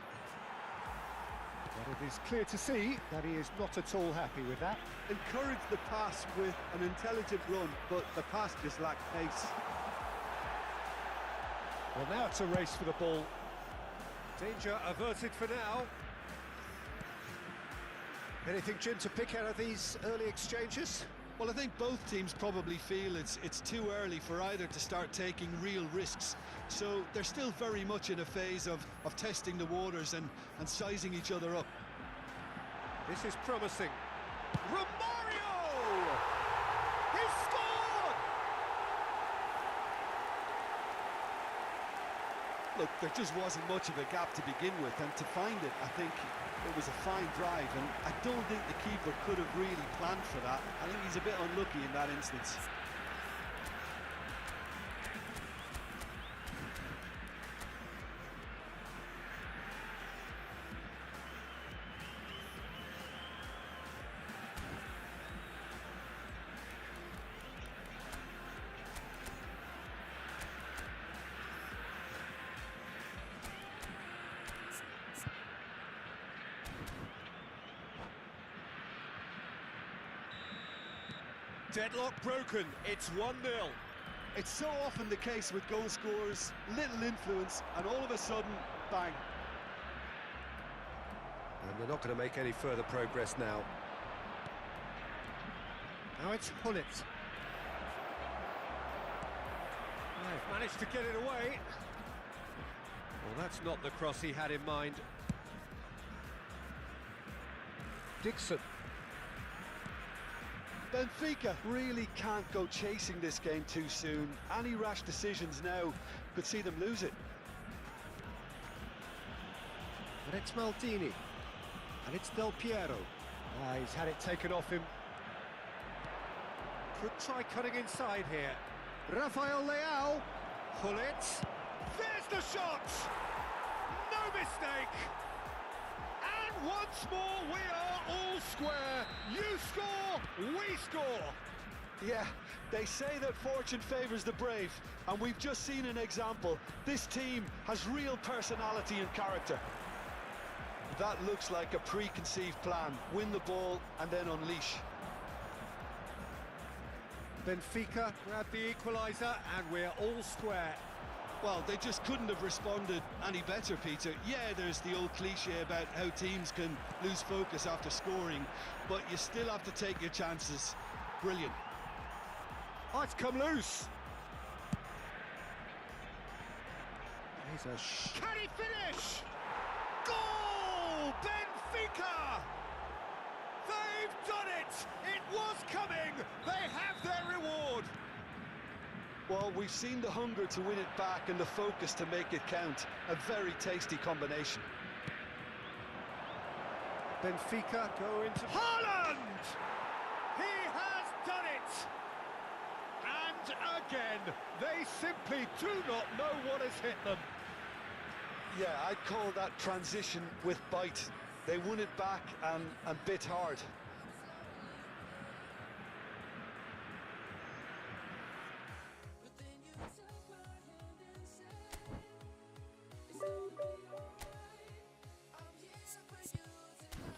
But it is clear to see that he is not at all happy with that. Encourage the pass with an intelligent run, but the pass just lacked pace. Well, now it's a race for the ball. Danger averted for now. Anything, Jim, to pick out of these early exchanges? Well, I think both teams probably feel it's too early for either to start taking real risks. So they're still very much in a phase of testing the waters and sizing each other up. This is promising. Romario! He scored! Look, there just wasn't much of a gap to begin with, and to find it, I think it was a fine drive, and I don't think the keeper could have really planned for that. I think he's a bit unlucky in that instance. Deadlock broken, it's 1-0. It's so often the case with goal scorers, little influence, and all of a sudden, bang. And they're not going to make any further progress now. Now it's Hullet. They've managed to get it away. Well, that's not the cross he had in mind. Dixon. Benfica really can't go chasing this game too soon. Any rash decisions now could see them lose it. But it's Maldini. And it's Del Piero. He's had it taken off him. Could try cutting inside here. Rafael Leao. Hullet. There's the shot! No mistake! And once more we are all square. You score, we score. Yeah, they say that fortune favours the brave, and we've just seen an example. This team has real personality and character. That looks like a preconceived plan. Win the ball and then unleash. Benfica grab the equaliser and we're all square. Well, they just couldn't have responded any better, Peter. Yeah, there's the old cliche about how teams can lose focus after scoring, but you still have to take your chances. Brilliant. Oh, it's come loose. Can he finish? Goal! Benfica! They've done it! It was coming! They have their reward! Well, we've seen the hunger to win it back and the focus to make it count. A very tasty combination. Benfica go into... Haaland! He has done it! And again. They simply do not know what has hit them. Yeah, I'd call that transition with bite. They won it back and bit hard. But then you took my hand and said, it's gonna be alright. I'm here for you tonight.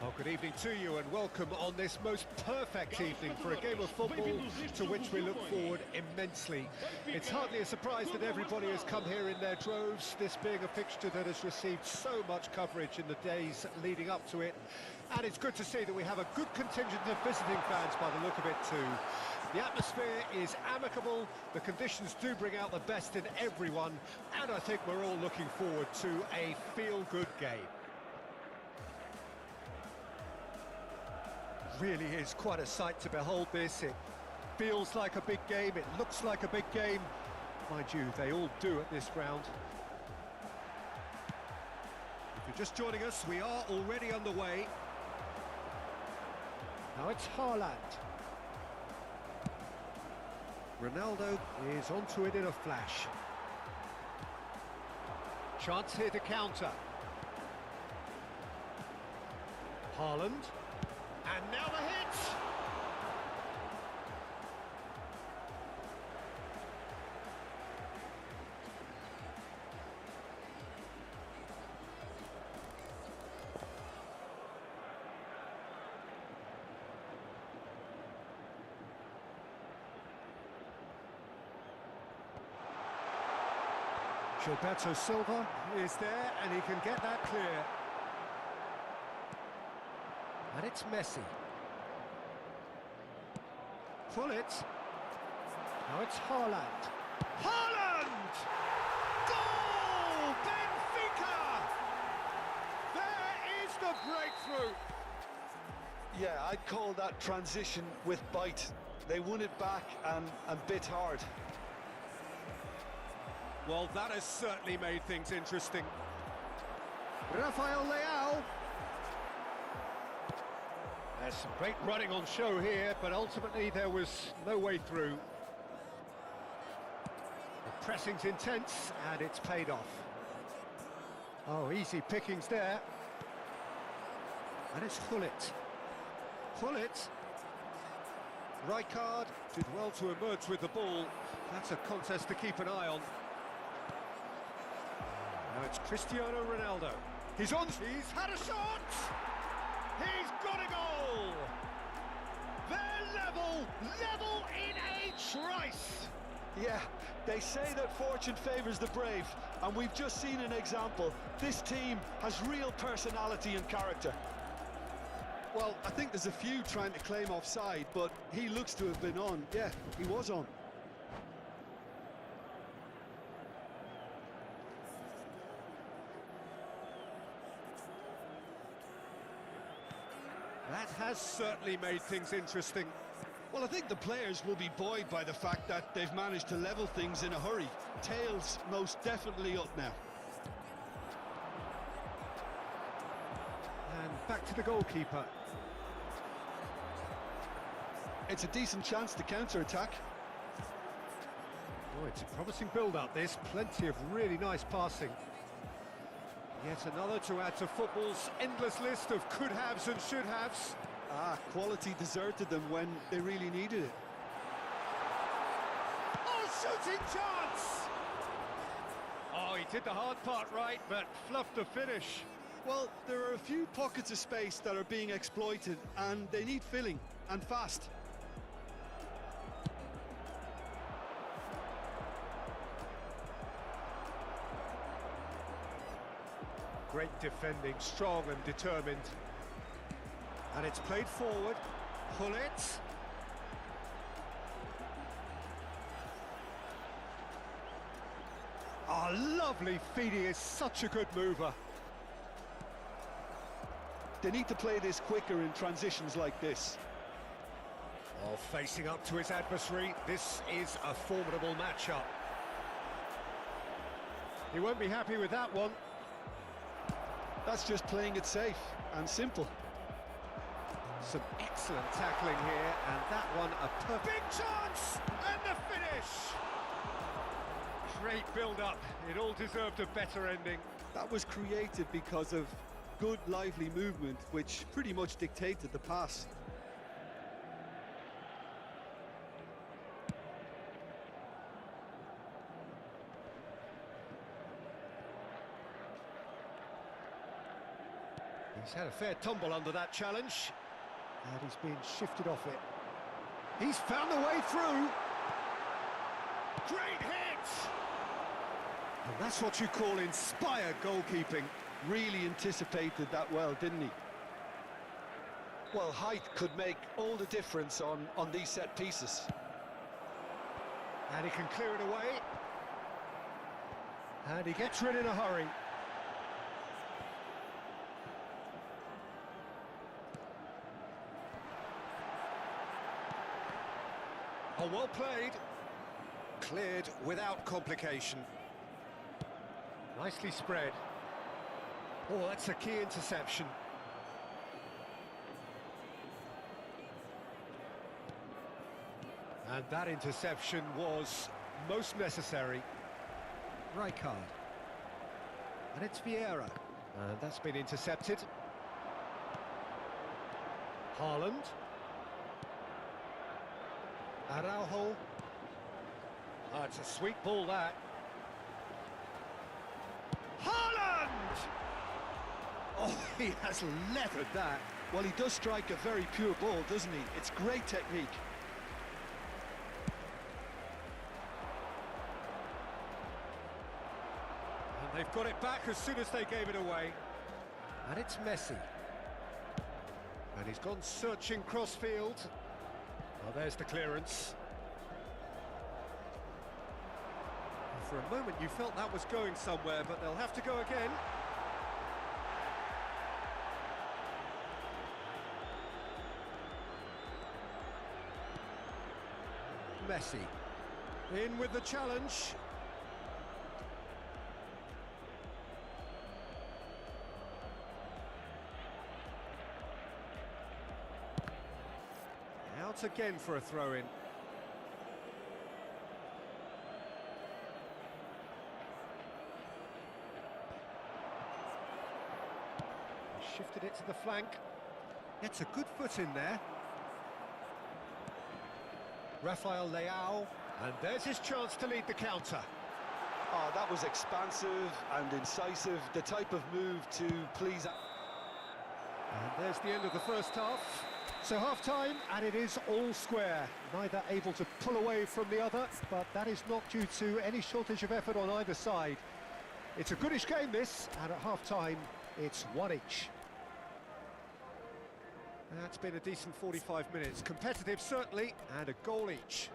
Well, good evening to you and welcome on this most perfect evening for a game of football to which we look forward immensely. It's hardly a surprise that everybody has come here in their droves, this being a fixture that has received so much coverage in the days leading up to it. And it's good to see that we have a good contingent of visiting fans by the look of it too. The atmosphere is amicable, the conditions do bring out the best in everyone, and I think we're all looking forward to a feel-good game. Really is quite a sight to behold this. It feels like a big game, it looks like a big game. Mind you, they all do at this round. If you're just joining us, we are already underway. Now it's Haaland. Ronaldo is onto it in a flash. Chance here to counter. Haaland. And now the hit! Gilberto Silva is there and he can get that clear. And it's Messi. Pull it. Now it's Haaland. Haaland! Goal! Benfica! There is the breakthrough. Yeah, I'd call that transition with bite. They won it back and bit hard. Well, that has certainly made things interesting. Rafael Leao. There's some great running on show here, but ultimately there was no way through. The pressing's intense, and it's paid off. Oh, easy pickings there. And it's Gullit. Gullit. Rijkaard did well to emerge with the ball. That's a contest to keep an eye on. Now it's Cristiano Ronaldo. He's on. He's had a shot! He's got a goal! They're level in a trice! Yeah, they say that fortune favours the brave, and we've just seen an example. This team has real personality and character. Well, I think there's a few trying to claim offside, but he looks to have been on. Yeah, he was on. That has certainly made things interesting. Well, I think the players will be buoyed by the fact that they've managed to level things in a hurry. Tails most definitely up now. And back to the goalkeeper. It's a decent chance to counter-attack. Oh, it's a promising build-up, this. Plenty of really nice passing. Yet another to add to football's endless list of could-haves and should-haves. Quality deserted them when they really needed it. Oh, shooting chance! Oh, he did the hard part right, but fluffed the finish. Well, there are a few pockets of space that are being exploited, and they need filling, and fast. Great defending, strong and determined. And it's played forward. Pull it. Oh, lovely feed. He is such a good mover. They need to play this quicker in transitions like this. Oh, facing up to his adversary. This is a formidable matchup. He won't be happy with that one. That's just playing it safe and simple. Some excellent tackling here, and that one a big chance, and the finish! Great build-up, it all deserved a better ending. That was created because of good, lively movement, which pretty much dictated the pass. He's had a fair tumble under that challenge. And he's been shifted off it. He's found a way through. Great hit! And that's what you call inspired goalkeeping. Really anticipated that well, didn't he? Well, height could make all the difference on these set pieces. And he can clear it away. And he gets rid in a hurry. Oh, well played. Cleared without complication. Nicely spread. Oh, that's a key interception. And that interception was most necessary. Rijkaard. And it's Vieira. And that's been intercepted. Haaland. Araujo. Oh, it's a sweet ball, that. Haaland! Oh, he has leathered that. Well, he does strike a very pure ball, doesn't he? It's great technique. And they've got it back as soon as they gave it away. And it's Messi. And he's gone searching crossfield. Oh, there's the clearance. And for a moment you felt that was going somewhere, but they'll have to go again. Messi. In with the challenge. Out again for a throw-in. Shifted it to the flank. Gets a good foot in there. Rafael Leao, and there's his chance to lead the counter. Oh, that was expansive and incisive, the type of move to please. And there's the end of the first half. So half-time, and it is all square. Neither able to pull away from the other, but that is not due to any shortage of effort on either side. It's a goodish game, this, and at half-time, it's one each. That's been a decent 45 minutes. Competitive, certainly, and a goal each.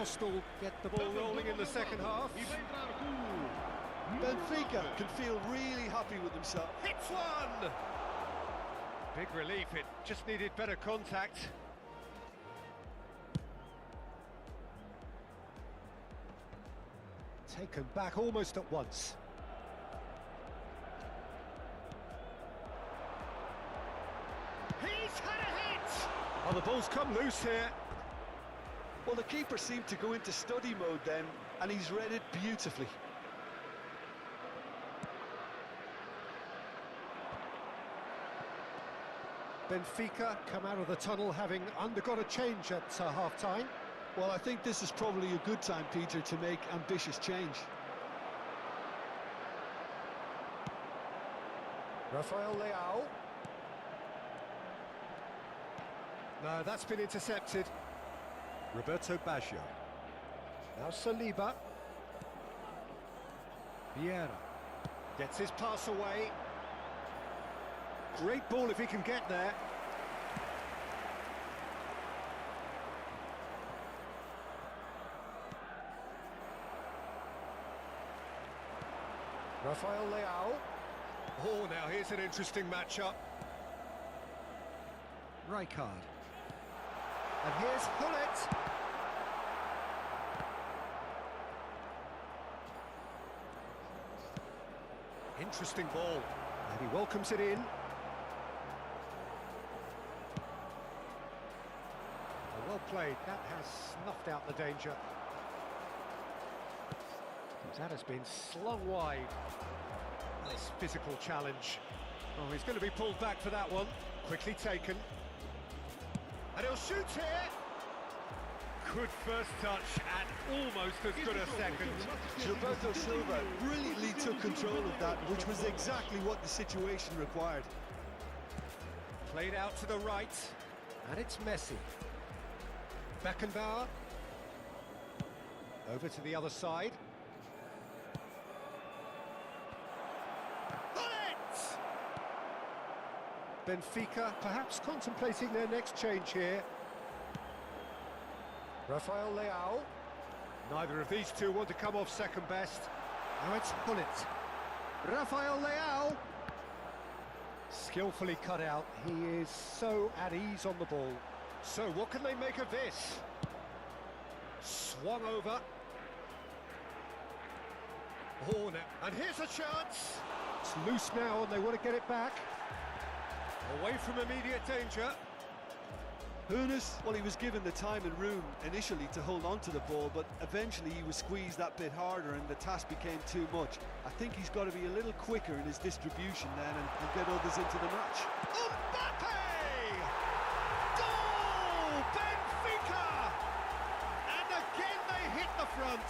Arsenal get the ball rolling in the second half. Benfica can feel really happy with themselves. Hits one! Big relief, it just needed better contact. Taken back almost at once. He's had a hit! Oh, the ball's come loose here. Well, the keeper seemed to go into study mode then, and he's read it beautifully. Benfica come out of the tunnel having undergone a change at half-time. Well, I think this is probably a good time, Peter, to make ambitious change. Rafael Leao. No, that's been intercepted. Roberto Baggio. Now Saliba. Vieira. Gets his pass away. Great ball if he can get there. Rafael Leao. Oh, now here's an interesting matchup. Rijkaard. And here's Hullet. Interesting ball. And he welcomes it in. Well played. That has snuffed out the danger. That has been slung wide. Nice physical challenge. Oh, he's going to be pulled back for that one. Quickly taken. And he'll shoot here. Good first touch and almost as good a second. Gilberto Silva brilliantly took control of that, which was exactly what the situation required. Played out to the right. And it's Messi. Beckenbauer. Over to the other side. Benfica perhaps contemplating their next change here. Rafael Leao. Neither of these two want to come off second best. Now it's Hullet. Rafael Leao. Skillfully cut out. He is so at ease on the ball. So what can they make of this? Swung over. Oh, now, and here's a chance. It's loose now and they want to get it back. Away from immediate danger. Hoeneß, well, he was given the time and room initially to hold on to the ball, but eventually he was squeezed that bit harder and the task became too much. I think he's got to be a little quicker in his distribution then and get others into the match. Mbappe! Goal! Benfica! And again they hit the front.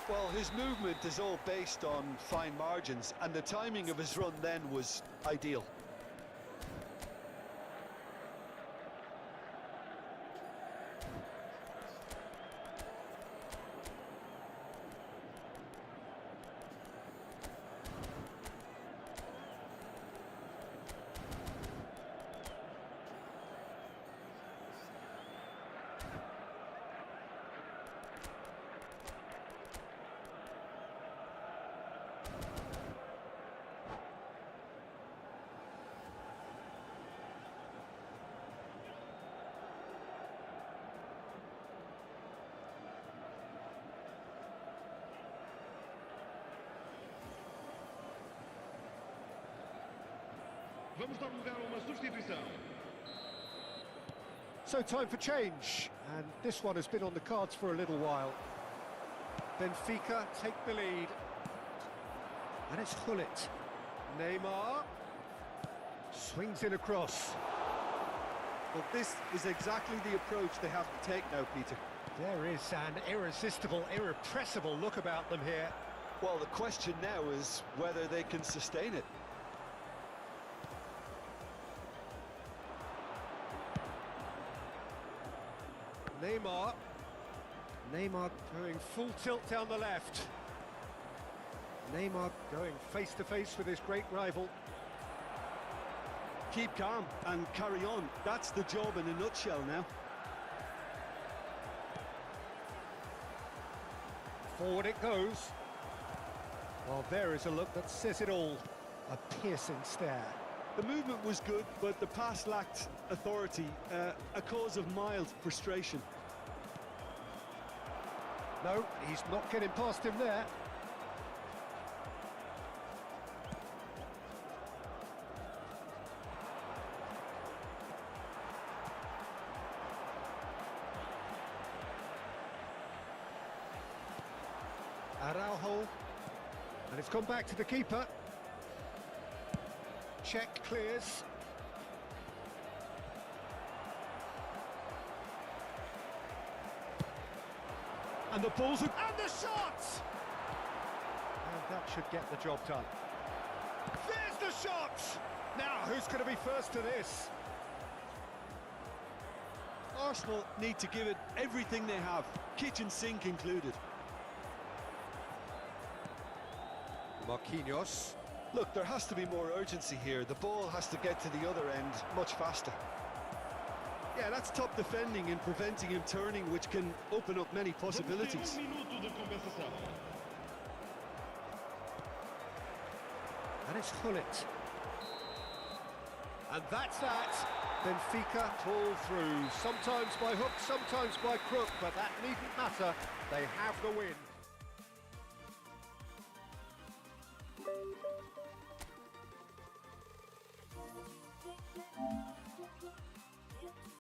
Well, his movement is all based on fine margins, and the timing of his run then was ideal. Vamos dar lugar a uma substituição. So time for change, and this one has been on the cards for a little while. Benfica take the lead. And it's Hullet. Neymar. Swings in across. Well, this is exactly the approach they have to take now, Peter. There is an irresistible, irrepressible look about them here. Well, the question now is whether they can sustain it. Neymar. Neymar going full tilt down the left. Neymar going face-to-face with his great rival. Keep calm and carry on. That's the job in a nutshell now. Forward it goes. Well, there is a look that says it all. A piercing stare. The movement was good, but the pass lacked authority, a cause of mild frustration. No, he's not getting past him there. Araujo, and it's gone back to the keeper. Check clears. And the ball's... And the shot! And that should get the job done. There's the shot! Now, who's going to be first to this? Arsenal need to give it everything they have, kitchen sink included. Marquinhos. Look, there has to be more urgency here. The ball has to get to the other end much faster. Yeah, that's top defending and preventing him turning, which can open up many possibilities. And it's Hullet. And that's that. Benfica pull through. Sometimes by hook, sometimes by crook, but that needn't matter. They have the win.